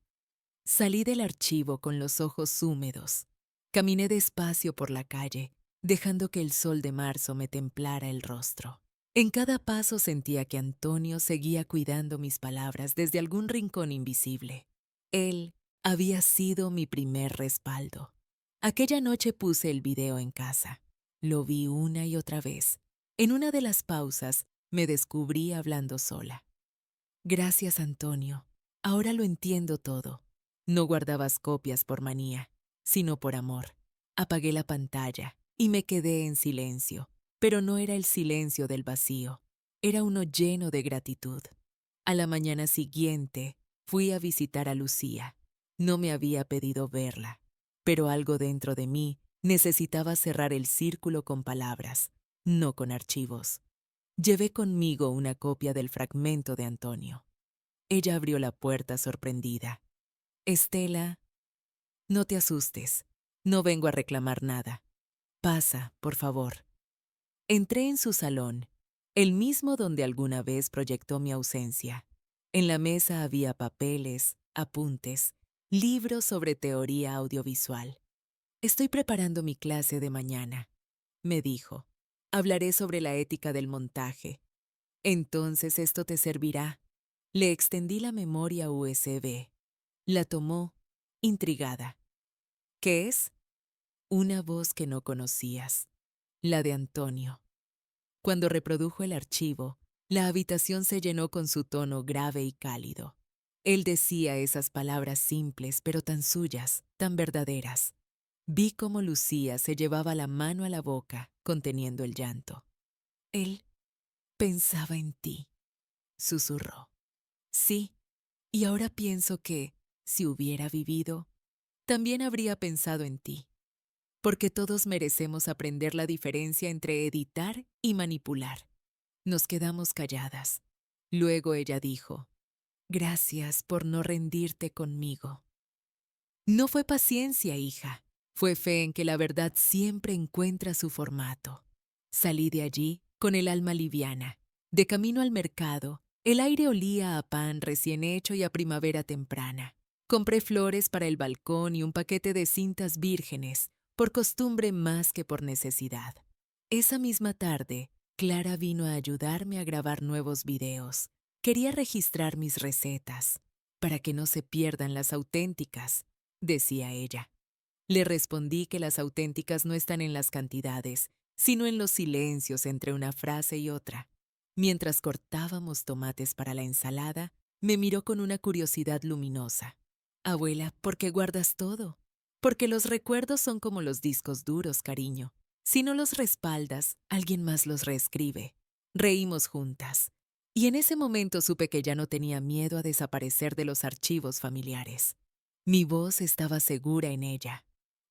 Speaker 1: Salí del archivo con los ojos húmedos. Caminé despacio por la calle, dejando que el sol de marzo me templara el rostro. En cada paso sentía que Antonio seguía cuidando mis palabras desde algún rincón invisible. Él había sido mi primer respaldo. Aquella noche puse el video en casa. Lo vi una y otra vez. En una de las pausas me descubrí hablando sola. Gracias, Antonio. Ahora lo entiendo todo. No guardabas copias por manía, sino por amor. Apagué la pantalla y me quedé en silencio, pero no era el silencio del vacío, era uno lleno de gratitud. A la mañana siguiente fui a visitar a Lucía. No me había pedido verla, pero algo dentro de mí necesitaba cerrar el círculo con palabras, no con archivos. Llevé conmigo una copia del fragmento de Antonio. Ella abrió la puerta sorprendida. Estela, no te asustes. No vengo a reclamar nada. Pasa, por favor. Entré en su salón, el mismo donde alguna vez proyectó mi ausencia. En la mesa había papeles, apuntes, libros sobre teoría audiovisual. Estoy preparando mi clase de mañana, me dijo. Hablaré sobre la ética del montaje. Entonces esto te servirá. Le extendí la memoria USB. La tomó, intrigada. ¿Qué es? Una voz que no conocías, la de Antonio. Cuando reprodujo el archivo, la habitación se llenó con su tono grave y cálido. Él decía esas palabras simples, pero tan suyas, tan verdaderas. Vi cómo Lucía se llevaba la mano a la boca, conteniendo el llanto. Él pensaba en ti, susurró. Sí, y ahora pienso que, si hubiera vivido, también habría pensado en ti. Porque todos merecemos aprender la diferencia entre editar y manipular. Nos quedamos calladas. Luego ella dijo, gracias por no rendirte conmigo. No fue paciencia, hija. Fue fe en que la verdad siempre encuentra su formato. Salí de allí con el alma liviana. De camino al mercado, el aire olía a pan recién hecho y a primavera temprana. Compré flores para el balcón y un paquete de cintas vírgenes, por costumbre más que por necesidad. Esa misma tarde, Clara vino a ayudarme a grabar nuevos videos. Quería registrar mis recetas, para que no se pierdan las auténticas, decía ella. Le respondí que las auténticas no están en las cantidades, sino en los silencios entre una frase y otra. Mientras cortábamos tomates para la ensalada, me miró con una curiosidad luminosa. Abuela, ¿por qué guardas todo? Porque los recuerdos son como los discos duros, cariño. Si no los respaldas, alguien más los reescribe. Reímos juntas. Y en ese momento supe que ya no tenía miedo a desaparecer de los archivos familiares. Mi voz estaba segura en ella.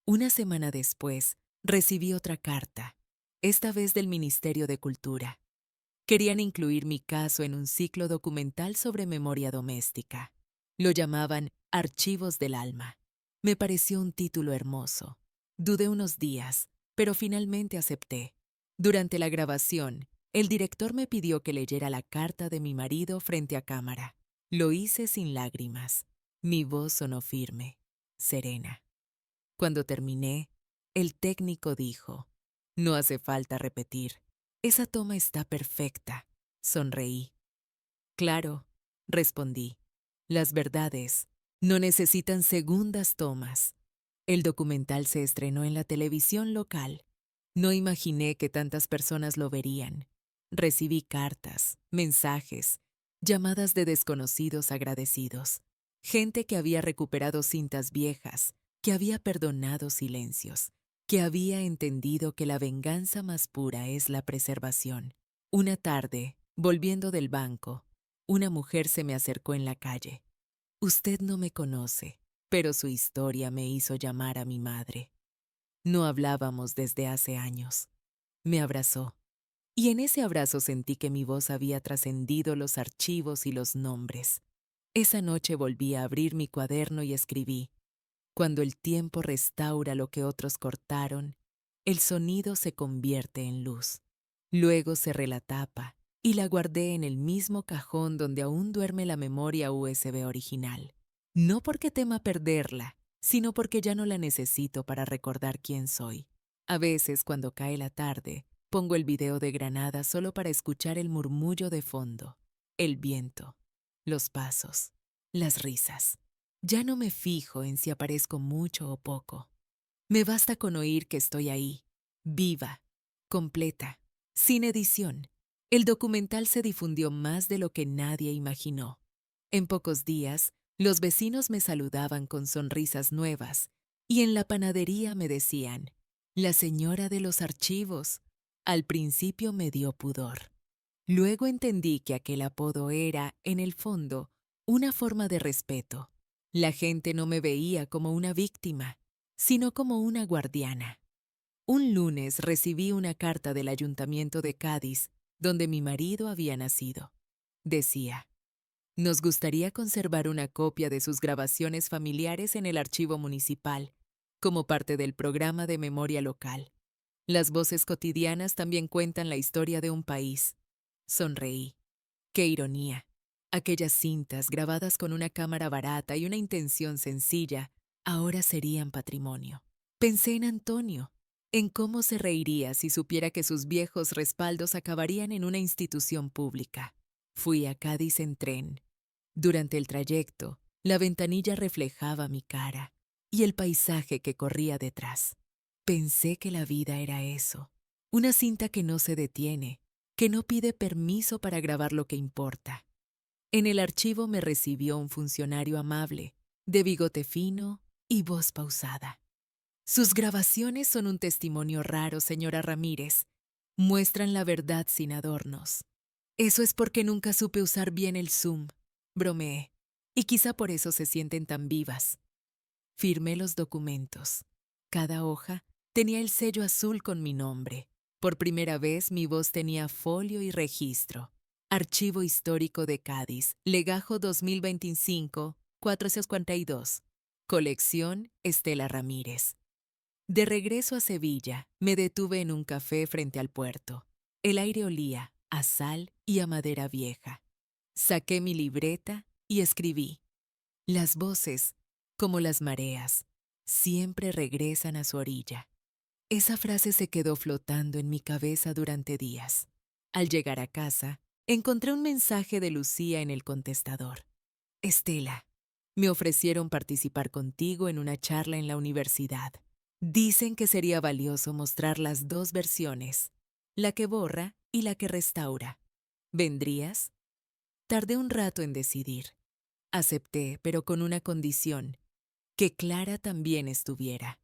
Speaker 1: Una semana después, recibí otra carta, esta vez del Ministerio de Cultura. Querían incluir mi caso en un ciclo documental sobre memoria doméstica. Lo llamaban Archivos del Alma. Me pareció un título hermoso. Dudé unos días, pero finalmente acepté. Durante la grabación, el director me pidió que leyera la carta de mi marido frente a cámara. Lo hice sin lágrimas. Mi voz sonó firme, serena. Cuando terminé, el técnico dijo, no hace falta repetir. Esa toma está perfecta. Sonreí. Claro, respondí. Las verdades no necesitan segundas tomas. El documental se estrenó en la televisión local. No imaginé que tantas personas lo verían. Recibí cartas, mensajes, llamadas de desconocidos agradecidos. Gente que había recuperado cintas viejas, que había perdonado silencios, que había entendido que la venganza más pura es la preservación. Una tarde, volviendo del banco, una mujer se me acercó en la calle. Usted no me conoce, pero su historia me hizo llamar a mi madre. No hablábamos desde hace años. Me abrazó, y en ese abrazo sentí que mi voz había trascendido los archivos y los nombres. Esa noche volví a abrir mi cuaderno y escribí: cuando el tiempo restaura lo que otros cortaron, el sonido se convierte en luz. Luego cerré la tapa y la guardé en el mismo cajón donde aún duerme la memoria USB original. No porque tema perderla, sino porque ya no la necesito para recordar quién soy. A veces, cuando cae la tarde, pongo el video de Granada solo para escuchar el murmullo de fondo, el viento, los pasos, las risas. Ya no me fijo en si aparezco mucho o poco. Me basta con oír que estoy ahí, viva, completa, sin edición. El documental se difundió más de lo que nadie imaginó. En pocos días, los vecinos me saludaban con sonrisas nuevas y en la panadería me decían, la señora de los archivos. Al principio me dio pudor. Luego entendí que aquel apodo era, en el fondo, una forma de respeto. La gente no me veía como una víctima, sino como una guardiana. Un lunes recibí una carta del Ayuntamiento de Cádiz, donde mi marido había nacido. Decía, nos gustaría conservar una copia de sus grabaciones familiares en el archivo municipal, como parte del programa de memoria local. Las voces cotidianas también cuentan la historia de un país. Sonreí. ¡Qué ironía! Aquellas cintas grabadas con una cámara barata y una intención sencilla, ahora serían patrimonio. Pensé en Antonio, en cómo se reiría si supiera que sus viejos respaldos acabarían en una institución pública. Fui a Cádiz en tren. Durante el trayecto, la ventanilla reflejaba mi cara y el paisaje que corría detrás. Pensé que la vida era eso, una cinta que no se detiene, que no pide permiso para grabar lo que importa. En el archivo me recibió un funcionario amable, de bigote fino y voz pausada. Sus grabaciones son un testimonio raro, señora Ramírez. Muestran la verdad sin adornos. Eso es porque nunca supe usar bien el zoom, bromeé, y quizá por eso se sienten tan vivas. Firmé los documentos. Cada hoja tenía el sello azul con mi nombre. Por primera vez mi voz tenía folio y registro. Archivo Histórico de Cádiz, Legajo 2025-452. Colección Estela Ramírez. De regreso a Sevilla, me detuve en un café frente al puerto. El aire olía a sal y a madera vieja. Saqué mi libreta y escribí. Las voces, como las mareas, siempre regresan a su orilla. Esa frase se quedó flotando en mi cabeza durante días. Al llegar a casa, encontré un mensaje de Lucía en el contestador. Estela, me ofrecieron participar contigo en una charla en la universidad. Dicen que sería valioso mostrar las dos versiones, la que borra y la que restaura. ¿Vendrías? Tardé un rato en decidir. Acepté, pero con una condición, que Clara también estuviera.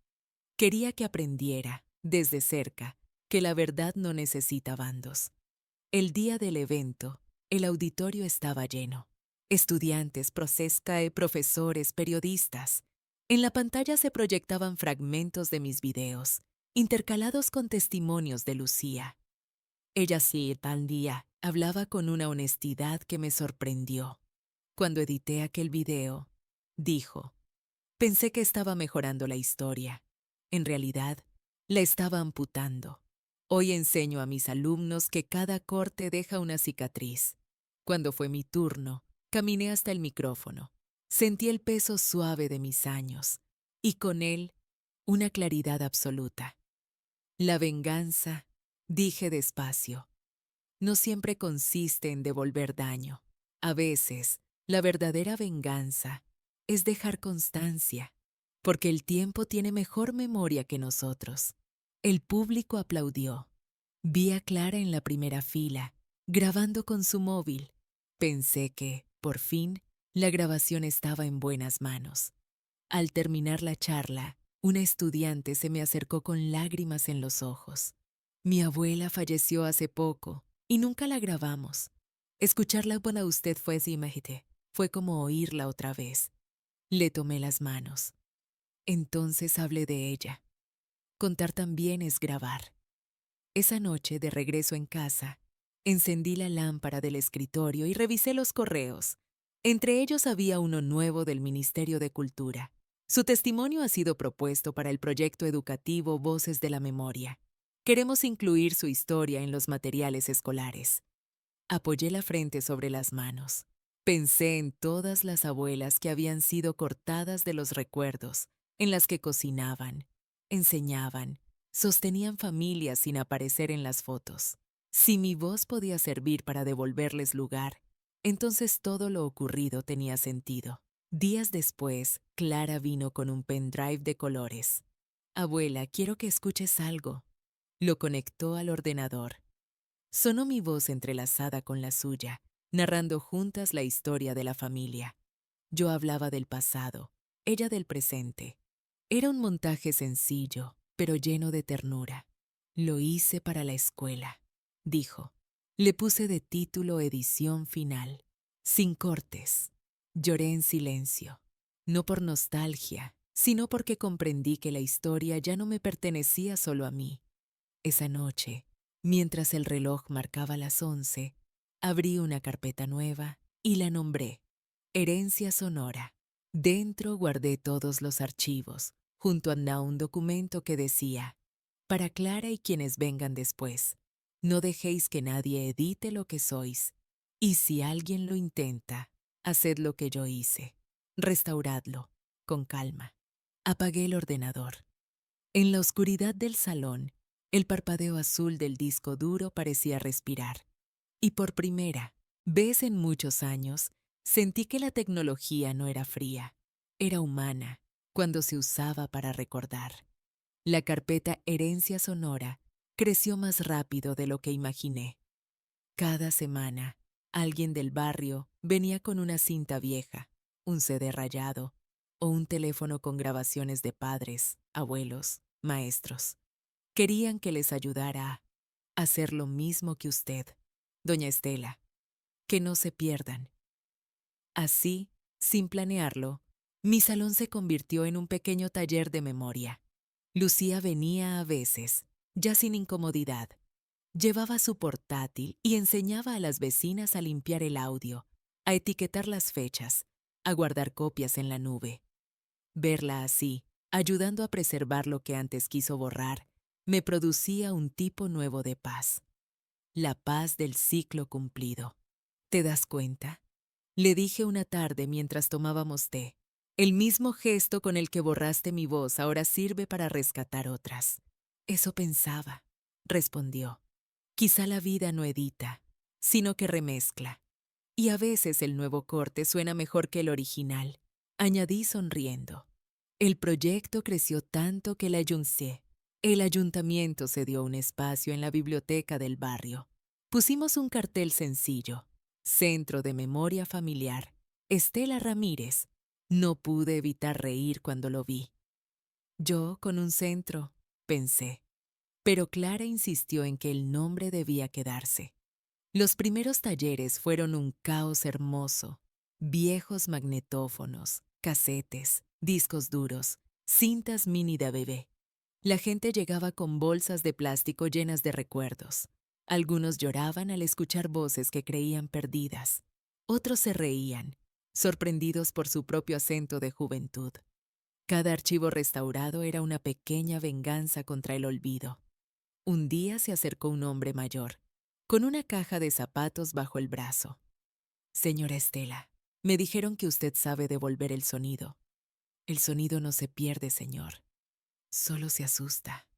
Speaker 1: Quería que aprendiera, desde cerca, que la verdad no necesita bandos. El día del evento, el auditorio estaba lleno. Estudiantes, prosescae, profesores, periodistas. En la pantalla se proyectaban fragmentos de mis videos, intercalados con testimonios de Lucía. Ella sí, tal día, hablaba con una honestidad que me sorprendió. Cuando edité aquel video, dijo, pensé que estaba mejorando la historia. En realidad, la estaba amputando. Hoy enseño a mis alumnos que cada corte deja una cicatriz. Cuando fue mi turno, caminé hasta el micrófono. Sentí el peso suave de mis años y con él una claridad absoluta. La venganza, dije despacio, no siempre consiste en devolver daño. A veces, la verdadera venganza es dejar constancia, porque el tiempo tiene mejor memoria que nosotros. El público aplaudió. Vi a Clara en la primera fila, grabando con su móvil. Pensé que, por fin, la grabación estaba en buenas manos. Al terminar la charla, una estudiante se me acercó con lágrimas en los ojos. Mi abuela falleció hace poco y nunca la grabamos. Escucharla para usted fue como oírla otra vez. Le tomé las manos. Entonces hablé de ella. Contar también es grabar. Esa noche, de regreso en casa, encendí la lámpara del escritorio y revisé los correos. Entre ellos había uno nuevo del Ministerio de Cultura. Su testimonio ha sido propuesto para el proyecto educativo Voces de la Memoria. Queremos incluir su historia en los materiales escolares. Apoyé la frente sobre las manos. Pensé en todas las abuelas que habían sido cortadas de los recuerdos, en las que cocinaban, enseñaban, sostenían familias sin aparecer en las fotos. Si mi voz podía servir para devolverles lugar, entonces todo lo ocurrido tenía sentido. Días después, Clara vino con un pendrive de colores. Abuela, quiero que escuches algo. Lo conectó al ordenador. Sonó mi voz entrelazada con la suya, narrando juntas la historia de la familia. Yo hablaba del pasado, ella del presente. Era un montaje sencillo, pero lleno de ternura. Lo hice para la escuela, dijo. Le puse de título Edición Final, sin cortes. Lloré en silencio, no por nostalgia, sino porque comprendí que la historia ya no me pertenecía solo a mí. Esa noche, mientras el reloj marcaba las 11, abrí una carpeta nueva y la nombré Herencia Sonora. Dentro guardé todos los archivos, junto a un documento que decía, para Clara y quienes vengan después, no dejéis que nadie edite lo que sois, y si alguien lo intenta, haced lo que yo hice, restauradlo, con calma. Apagué el ordenador. En la oscuridad del salón, el parpadeo azul del disco duro parecía respirar. Y por primera vez en muchos años, sentí que la tecnología no era fría, era humana, cuando se usaba para recordar. La carpeta Herencia Sonora creció más rápido de lo que imaginé. Cada semana, alguien del barrio venía con una cinta vieja, un CD rayado o un teléfono con grabaciones de padres, abuelos, maestros. Querían que les ayudara a hacer lo mismo que usted, doña Estela, que no se pierdan. Así, sin planearlo, mi salón se convirtió en un pequeño taller de memoria. Lucía venía a veces, ya sin incomodidad. Llevaba su portátil y enseñaba a las vecinas a limpiar el audio, a etiquetar las fechas, a guardar copias en la nube. Verla así, ayudando a preservar lo que antes quiso borrar, me producía un tipo nuevo de paz. La paz del ciclo cumplido. ¿Te das cuenta? Le dije una tarde mientras tomábamos té. El mismo gesto con el que borraste mi voz ahora sirve para rescatar otras. Eso pensaba, respondió. Quizá la vida no edita, sino que remezcla. Y a veces el nuevo corte suena mejor que el original, añadí sonriendo. El proyecto creció tanto que el ayuntamiento se dio un espacio en la biblioteca del barrio. Pusimos un cartel sencillo, Centro de Memoria Familiar, Estela Ramírez, No pude evitar reír cuando lo vi. Yo con un centro, pensé. Pero Clara insistió en que el nombre debía quedarse. Los primeros talleres fueron un caos hermoso. Viejos magnetófonos, casetes, discos duros, cintas mini de bebé. La gente llegaba con bolsas de plástico llenas de recuerdos. Algunos lloraban al escuchar voces que creían perdidas. Otros se reían, sorprendidos por su propio acento de juventud. Cada archivo restaurado era una pequeña venganza contra el olvido. Un día se acercó un hombre mayor, con una caja de zapatos bajo el brazo. Señora Estela, me dijeron que usted sabe devolver el sonido. El sonido no se pierde, señor. Solo se asusta,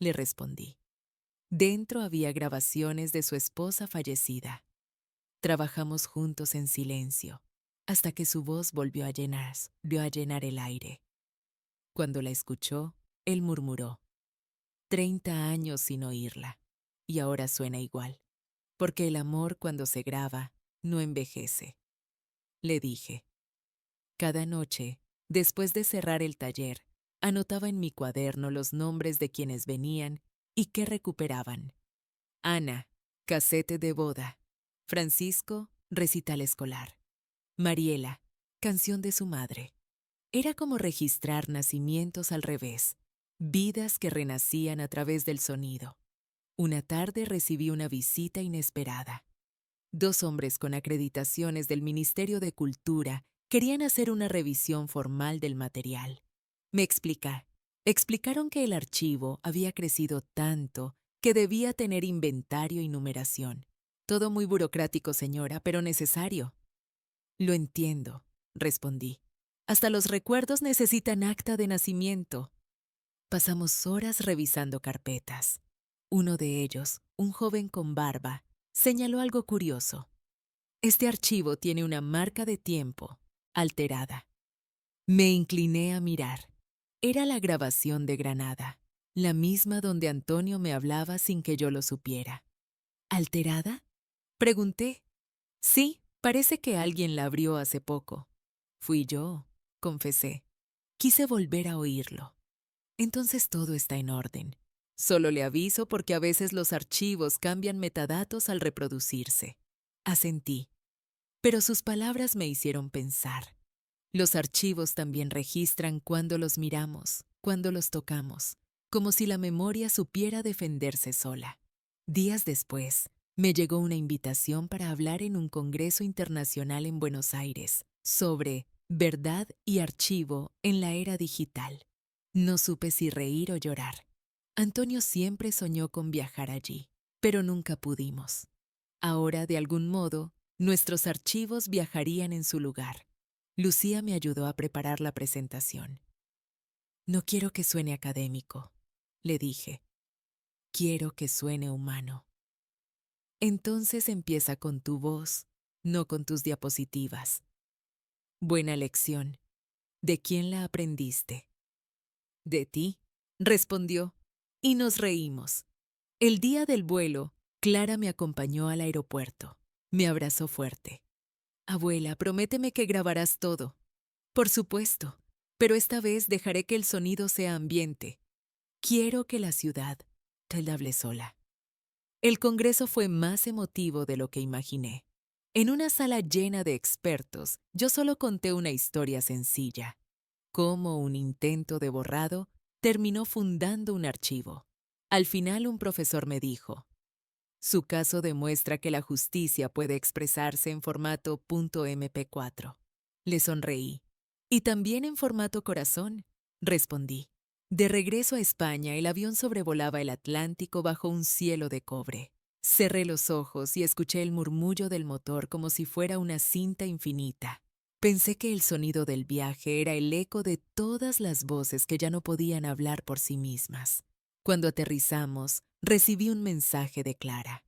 Speaker 1: le respondí. Dentro había grabaciones de su esposa fallecida. Trabajamos juntos en silencio, hasta que su voz volvió a llenar el aire. Cuando la escuchó, él murmuró: 30 años sin oírla, y ahora suena igual, porque el amor cuando se graba no envejece. Le dije. Cada noche, después de cerrar el taller, anotaba en mi cuaderno los nombres de quienes venían y qué recuperaban. Ana, casete de boda. Francisco, recital escolar. Mariela, canción de su madre. Era como registrar nacimientos al revés, vidas que renacían a través del sonido. Una tarde recibí una visita inesperada. 2 hombres con acreditaciones del Ministerio de Cultura querían hacer una revisión formal del material. Explicaron que el archivo había crecido tanto que debía tener inventario y numeración. Todo muy burocrático, señora, pero necesario. Lo entiendo, respondí. Hasta los recuerdos necesitan acta de nacimiento. Pasamos horas revisando carpetas. Uno de ellos, un joven con barba, señaló algo curioso. Este archivo tiene una marca de tiempo, alterada. Me incliné a mirar. Era la grabación de Granada, la misma donde Antonio me hablaba sin que yo lo supiera. ¿Alterada? Pregunté. Sí, parece que alguien la abrió hace poco. Fui yo, confesé. Quise volver a oírlo. Entonces todo está en orden. Solo le aviso porque a veces los archivos cambian metadatos al reproducirse. Asentí. Pero sus palabras me hicieron pensar. Los archivos también registran cuando los miramos, cuando los tocamos, como si la memoria supiera defenderse sola. Días después, me llegó una invitación para hablar en un congreso internacional en Buenos Aires sobre verdad y archivo en la era digital. No supe si reír o llorar. Antonio siempre soñó con viajar allí, pero nunca pudimos. Ahora, de algún modo, nuestros archivos viajarían en su lugar. Lucía me ayudó a preparar la presentación. No quiero que suene académico, le dije. Quiero que suene humano. Entonces empieza con tu voz, no con tus diapositivas. Buena lección. ¿De quién la aprendiste? De ti, respondió, y nos reímos. El día del vuelo, Clara me acompañó al aeropuerto. Me abrazó fuerte. Abuela, prométeme que grabarás todo. Por supuesto, pero esta vez dejaré que el sonido sea ambiente. Quiero que la ciudad te hable sola. El congreso fue más emotivo de lo que imaginé. En una sala llena de expertos, yo solo conté una historia sencilla. Cómo un intento de borrado terminó fundando un archivo. Al final un profesor me dijo: su caso demuestra que la justicia puede expresarse en formato .mp4. Le sonreí. Y también en formato corazón, respondí. De regreso a España, el avión sobrevolaba el Atlántico bajo un cielo de cobre. Cerré los ojos y escuché el murmullo del motor como si fuera una cinta infinita. Pensé que el sonido del viaje era el eco de todas las voces que ya no podían hablar por sí mismas. Cuando aterrizamos, recibí un mensaje de Clara.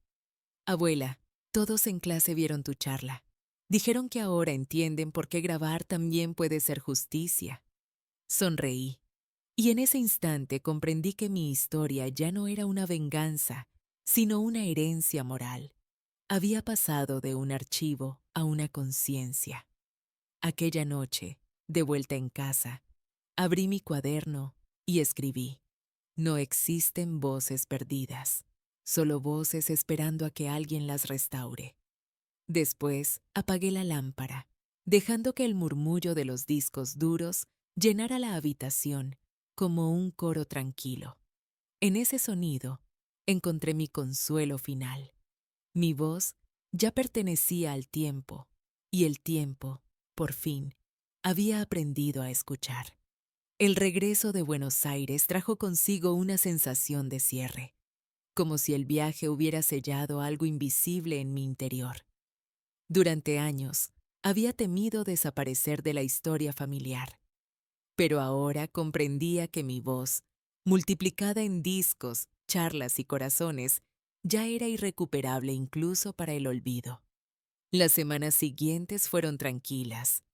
Speaker 1: Abuela, todos en clase vieron tu charla. Dijeron que ahora entienden por qué grabar también puede ser justicia. Sonreí. Y en ese instante comprendí que mi historia ya no era una venganza, sino una herencia moral. Había pasado de un archivo a una conciencia. Aquella noche, De vuelta en casa, abrí mi cuaderno y escribí: no existen voces perdidas, solo voces esperando a que alguien las restaure. Después apagué la lámpara, dejando que el murmullo de los discos duros llenara la habitación como un coro tranquilo. En ese sonido encontré mi consuelo final. Mi voz ya pertenecía al tiempo, y el tiempo, por fin, había aprendido a escuchar. El regreso de Buenos Aires trajo consigo una sensación de cierre, como si el viaje hubiera sellado algo invisible en mi interior. Durante años, había temido desaparecer de la historia familiar, pero ahora comprendía que mi voz, multiplicada en discos, charlas y corazones, ya era irrecuperable incluso para el olvido. Las semanas siguientes fueron tranquilas.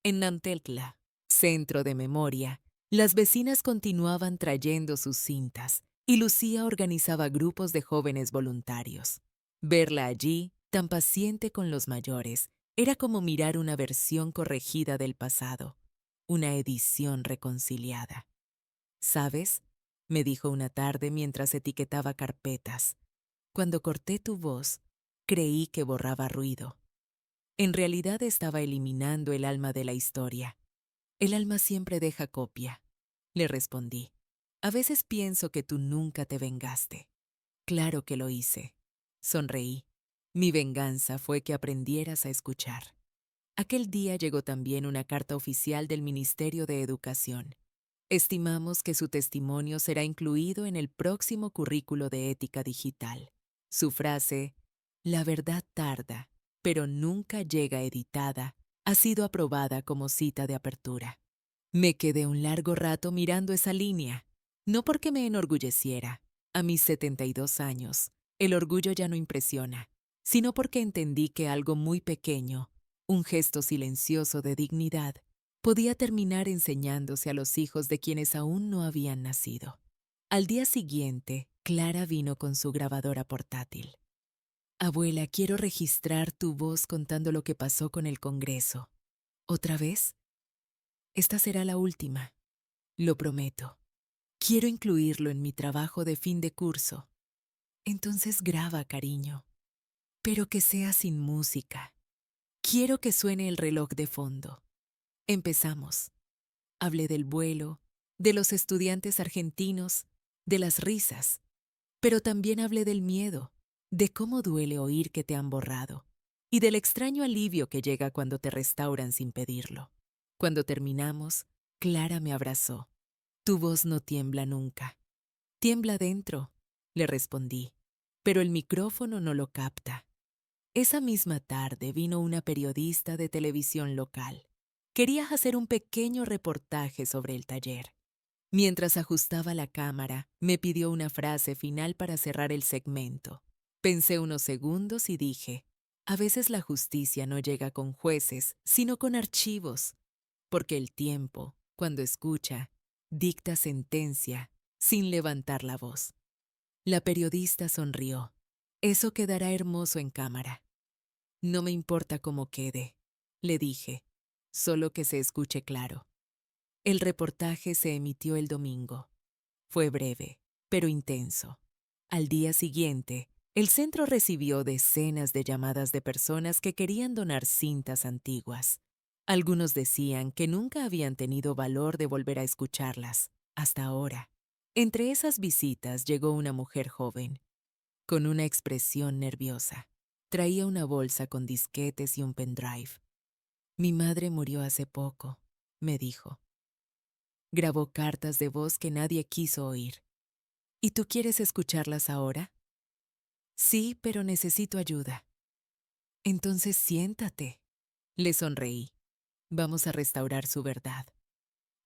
Speaker 1: En Nanteltla, centro de memoria, las vecinas continuaban trayendo sus cintas y Lucía organizaba grupos de jóvenes voluntarios. Verla allí, tan paciente con los mayores, era como mirar una versión corregida del pasado, una edición reconciliada. ¿Sabes?, me dijo una tarde mientras etiquetaba carpetas. Cuando corté tu voz, creí que borraba ruido. En realidad estaba eliminando el alma de la historia. El alma siempre deja copia, le respondí. A veces pienso que tú nunca te vengaste. Claro que lo hice. Sonreí. Mi venganza fue que aprendieras a escuchar. Aquel día llegó también una carta oficial del Ministerio de Educación. Estimamos que su testimonio será incluido en el próximo currículo de ética digital. Su frase, "La verdad tarda, pero nunca llega editada", ha sido aprobada como cita de apertura. Me quedé un largo rato mirando esa línea, no porque me enorgulleciera. A mis 72 años, el orgullo ya no impresiona, sino porque entendí que algo muy pequeño, un gesto silencioso de dignidad, podía terminar enseñándose a los hijos de quienes aún no habían nacido. Al día siguiente, Clara vino con su grabadora portátil. Abuela, quiero registrar tu voz contando lo que pasó con el Congreso. ¿Otra vez? Esta será la última. Lo prometo. Quiero incluirlo en mi trabajo de fin de curso. Entonces graba, cariño. Pero que sea sin música. Quiero que suene el reloj de fondo. Empezamos. Hablé del vuelo, de los estudiantes argentinos, de las risas. Pero también hablé del miedo, de cómo duele oír que te han borrado, y del extraño alivio que llega cuando te restauran sin pedirlo. Cuando terminamos, Clara me abrazó. Tu voz no tiembla nunca. Tiembla dentro, le respondí, pero el micrófono no lo capta. Esa misma tarde vino una periodista de televisión local. Quería hacer un pequeño reportaje sobre el taller. Mientras ajustaba la cámara, me pidió una frase final para cerrar el segmento. Pensé unos segundos y dije, a veces la justicia no llega con jueces, sino con archivos, porque el tiempo, cuando escucha, dicta sentencia sin levantar la voz. La periodista sonrió. Eso quedará hermoso en cámara. No me importa cómo quede, le dije, solo que se escuche claro. El reportaje se emitió el domingo. Fue breve, pero intenso. Al día siguiente, el centro recibió decenas de llamadas de personas que querían donar cintas antiguas. Algunos decían que nunca habían tenido valor de volver a escucharlas, hasta ahora. Entre esas visitas llegó una mujer joven, con una expresión nerviosa. Traía una bolsa con disquetes y un pendrive. Mi madre murió hace poco, me dijo. Grabó cartas de voz que nadie quiso oír. ¿Y tú quieres escucharlas ahora? Sí, pero necesito ayuda. Entonces siéntate. Le sonreí. Vamos a restaurar su verdad.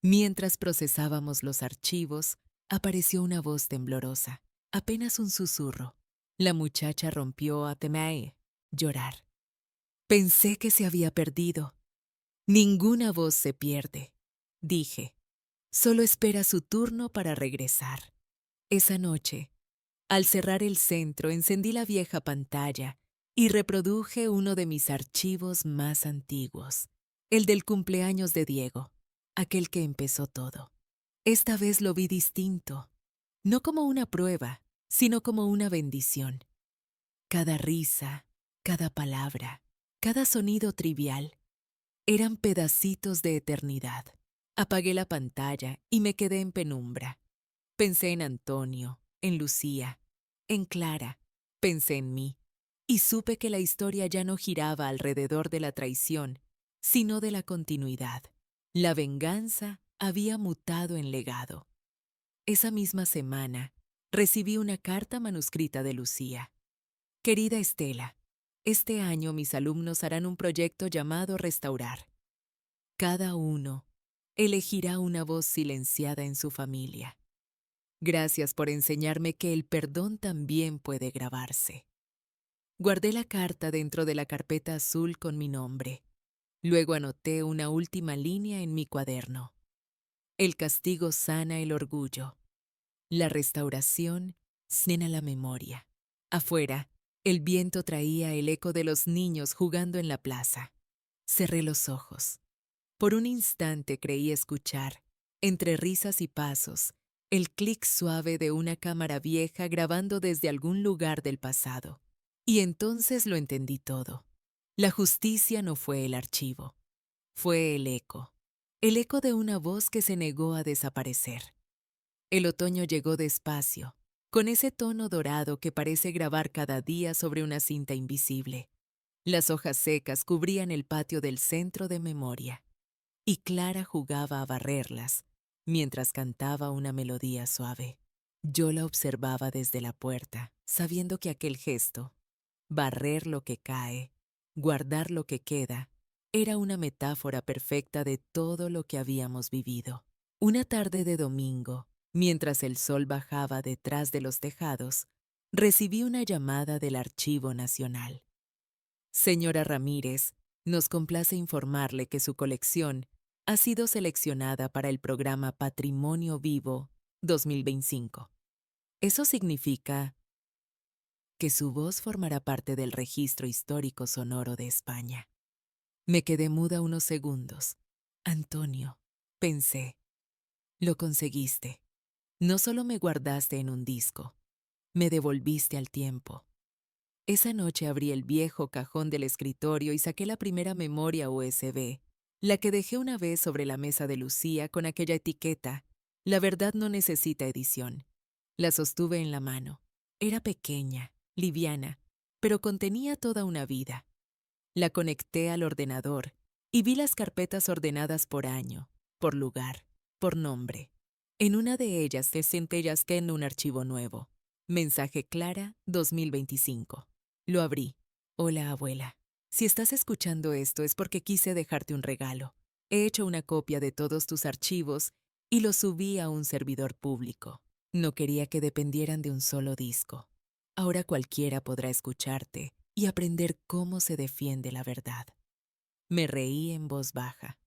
Speaker 1: Mientras procesábamos los archivos, apareció una voz temblorosa, apenas un susurro. La muchacha rompió a llorar. Pensé que se había perdido. Ninguna voz se pierde, dije. Solo espera su turno para regresar. Esa noche, al cerrar el centro, encendí la vieja pantalla y reproduje uno de mis archivos más antiguos. el del cumpleaños de Diego, aquel que empezó todo. Esta vez lo vi distinto, no como una prueba, sino como una bendición. Cada risa, cada palabra, cada sonido trivial, eran pedacitos de eternidad. Apagué la pantalla y me quedé en penumbra. Pensé en Antonio, en Lucía, en Clara, pensé en mí, y supe que la historia ya no giraba alrededor de la traición, sino de la continuidad. La venganza había mutado en legado. Esa misma semana, recibí una carta manuscrita de Lucía. Querida Estela, este año mis alumnos harán un proyecto llamado Restaurar. Cada uno elegirá una voz silenciada en su familia. Gracias por enseñarme que el perdón también puede grabarse. Guardé la carta dentro de la carpeta azul con mi nombre. Luego anoté una última línea en mi cuaderno. El castigo sana el orgullo. La restauración sana la memoria. Afuera, el viento traía el eco de los niños jugando en la plaza. Cerré los ojos. Por un instante creí escuchar, entre risas y pasos, el clic suave de una cámara vieja grabando desde algún lugar del pasado. Y entonces lo entendí todo. La justicia no fue el archivo, fue el eco de una voz que se negó a desaparecer. El otoño llegó despacio, con ese tono dorado que parece grabar cada día sobre una cinta invisible. Las hojas secas cubrían el patio del centro de memoria, y Clara jugaba a barrerlas, mientras cantaba una melodía suave. Yo la observaba desde la puerta, sabiendo que aquel gesto, barrer lo que cae, guardar lo que queda, era una metáfora perfecta de todo lo que habíamos vivido. Una tarde de domingo, mientras el sol bajaba detrás de los tejados, recibí una llamada del Archivo Nacional. Señora Ramírez, nos complace informarle que su colección ha sido seleccionada para el programa Patrimonio Vivo 2025. Eso significa que su voz formará parte del registro histórico sonoro de España. Me quedé muda unos segundos. Antonio, pensé, lo conseguiste. No solo me guardaste en un disco, me devolviste al tiempo. Esa noche abrí el viejo cajón del escritorio y saqué la primera memoria USB, la que dejé una vez sobre la mesa de Lucía con aquella etiqueta: La verdad no necesita edición. La sostuve en la mano. Era pequeña, liviana, pero contenía toda una vida. La conecté al ordenador y vi las carpetas ordenadas por año, por lugar, por nombre. En una de ellas centellasqué en un archivo nuevo. Mensaje Clara 2025. Lo abrí. Hola, abuela. Si estás escuchando esto es porque quise dejarte un regalo. He hecho una copia de todos tus archivos y los subí a un servidor público. No quería que dependieran de un solo disco. Ahora cualquiera podrá escucharte y aprender cómo se defiende la verdad. Me reí en voz baja.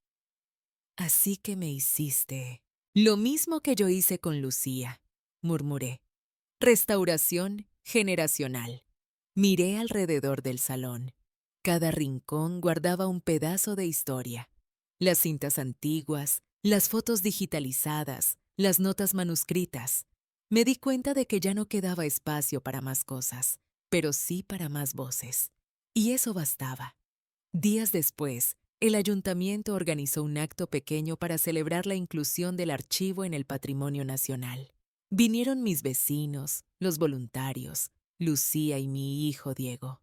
Speaker 1: Así que me hiciste lo mismo que yo hice con Lucía, murmuré. Restauración generacional. Miré alrededor del salón. Cada rincón guardaba un pedazo de historia. Las cintas antiguas, las fotos digitalizadas, las notas manuscritas. Me di cuenta de que ya no quedaba espacio para más cosas, pero sí para más voces. Y eso bastaba. Días después, el ayuntamiento organizó un acto pequeño para celebrar la inclusión del archivo en el patrimonio nacional. Vinieron mis vecinos, los voluntarios, Lucía y mi hijo Diego.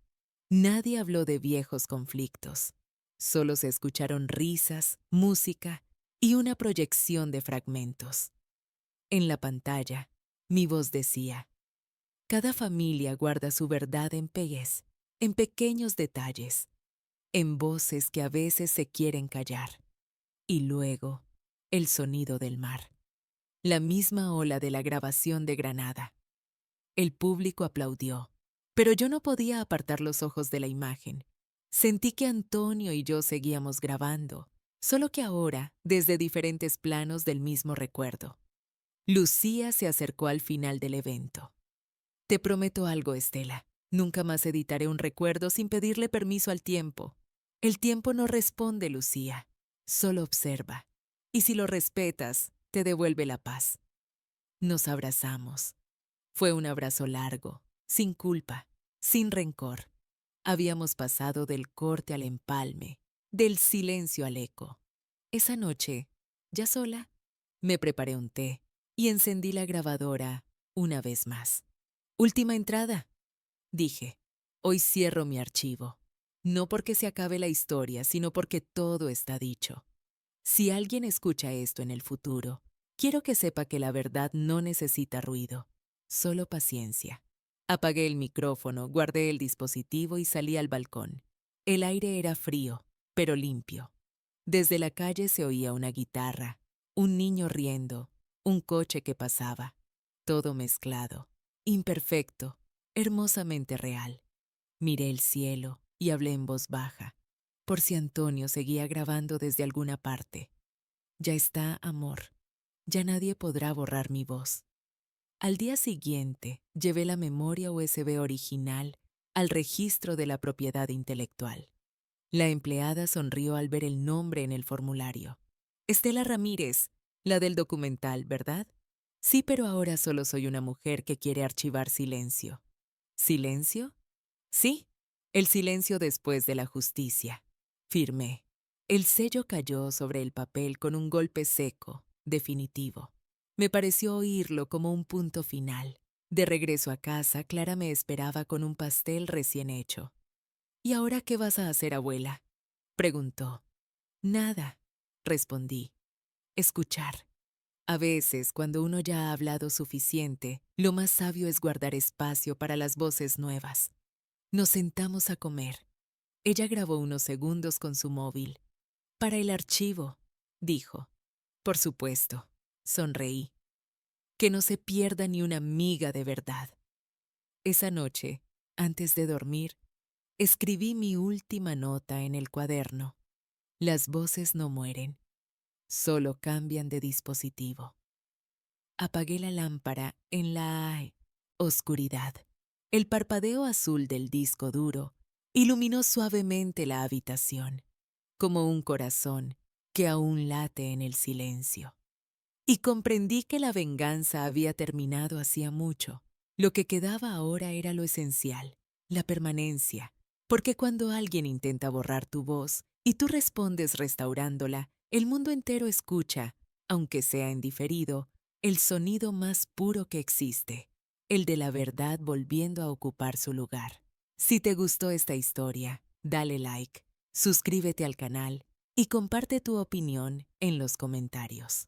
Speaker 1: Nadie habló de viejos conflictos. Solo se escucharon risas, música y una proyección de fragmentos. En la pantalla, mi voz decía: cada familia guarda su verdad en pequeños detalles, en voces que a veces se quieren callar. Y luego, el sonido del mar. La misma ola de la grabación de Granada. El público aplaudió, pero yo no podía apartar los ojos de la imagen. Sentí que Antonio y yo seguíamos grabando, solo que ahora desde diferentes planos del mismo recuerdo. Lucía se acercó al final del evento. Te prometo algo, Estela. Nunca más editaré un recuerdo sin pedirle permiso al tiempo. El tiempo no responde, Lucía. Solo observa. Y si lo respetas, te devuelve la paz. Nos abrazamos. Fue un abrazo largo, sin culpa, sin rencor. Habíamos pasado del corte al empalme, del silencio al eco. Esa noche, ya sola, me preparé un té y encendí la grabadora una vez más. Última entrada, dije. Hoy cierro mi archivo. No porque se acabe la historia, sino porque todo está dicho. Si alguien escucha esto en el futuro, quiero que sepa que la verdad no necesita ruido, solo paciencia. Apagué el micrófono, guardé el dispositivo y salí al balcón. El aire era frío, pero limpio. Desde la calle se oía una guitarra, un niño riendo, un coche que pasaba. Todo mezclado, imperfecto, hermosamente real. Miré el cielo y hablé en voz baja, por si Antonio seguía grabando desde alguna parte. Ya está, amor. Ya nadie podrá borrar mi voz. Al día siguiente, llevé la memoria USB original al registro de la propiedad intelectual. La empleada sonrió al ver el nombre en el formulario. Estela Ramírez, la del documental, ¿verdad? Sí, pero ahora solo soy una mujer que quiere archivar silencio. ¿Silencio? Sí, el silencio después de la justicia. Firmé. El sello cayó sobre el papel con un golpe seco, definitivo. Me pareció oírlo como un punto final. De regreso a casa, Clara me esperaba con un pastel recién hecho. ¿Y ahora qué vas a hacer, abuela?, preguntó. Nada, respondí. Escuchar. A veces, cuando uno ya ha hablado suficiente, lo más sabio es guardar espacio para las voces nuevas. Nos sentamos a comer. Ella grabó unos segundos con su móvil. Para el archivo, dijo. Por supuesto, sonreí. Que no se pierda ni una miga de verdad. Esa noche, antes de dormir, escribí mi última nota en el cuaderno. Las voces no mueren, solo cambian de dispositivo. Apagué la lámpara en la oscuridad. El parpadeo azul del disco duro iluminó suavemente la habitación, como un corazón que aún late en el silencio. Y comprendí que la venganza había terminado hacía mucho. Lo que quedaba ahora era lo esencial, la permanencia, porque cuando alguien intenta borrar tu voz y tú respondes restaurándola, el mundo entero escucha, aunque sea en diferido, el sonido más puro que existe, el de la verdad volviendo a ocupar su lugar. Si te gustó esta historia, dale like, suscríbete al canal y comparte tu opinión en los comentarios.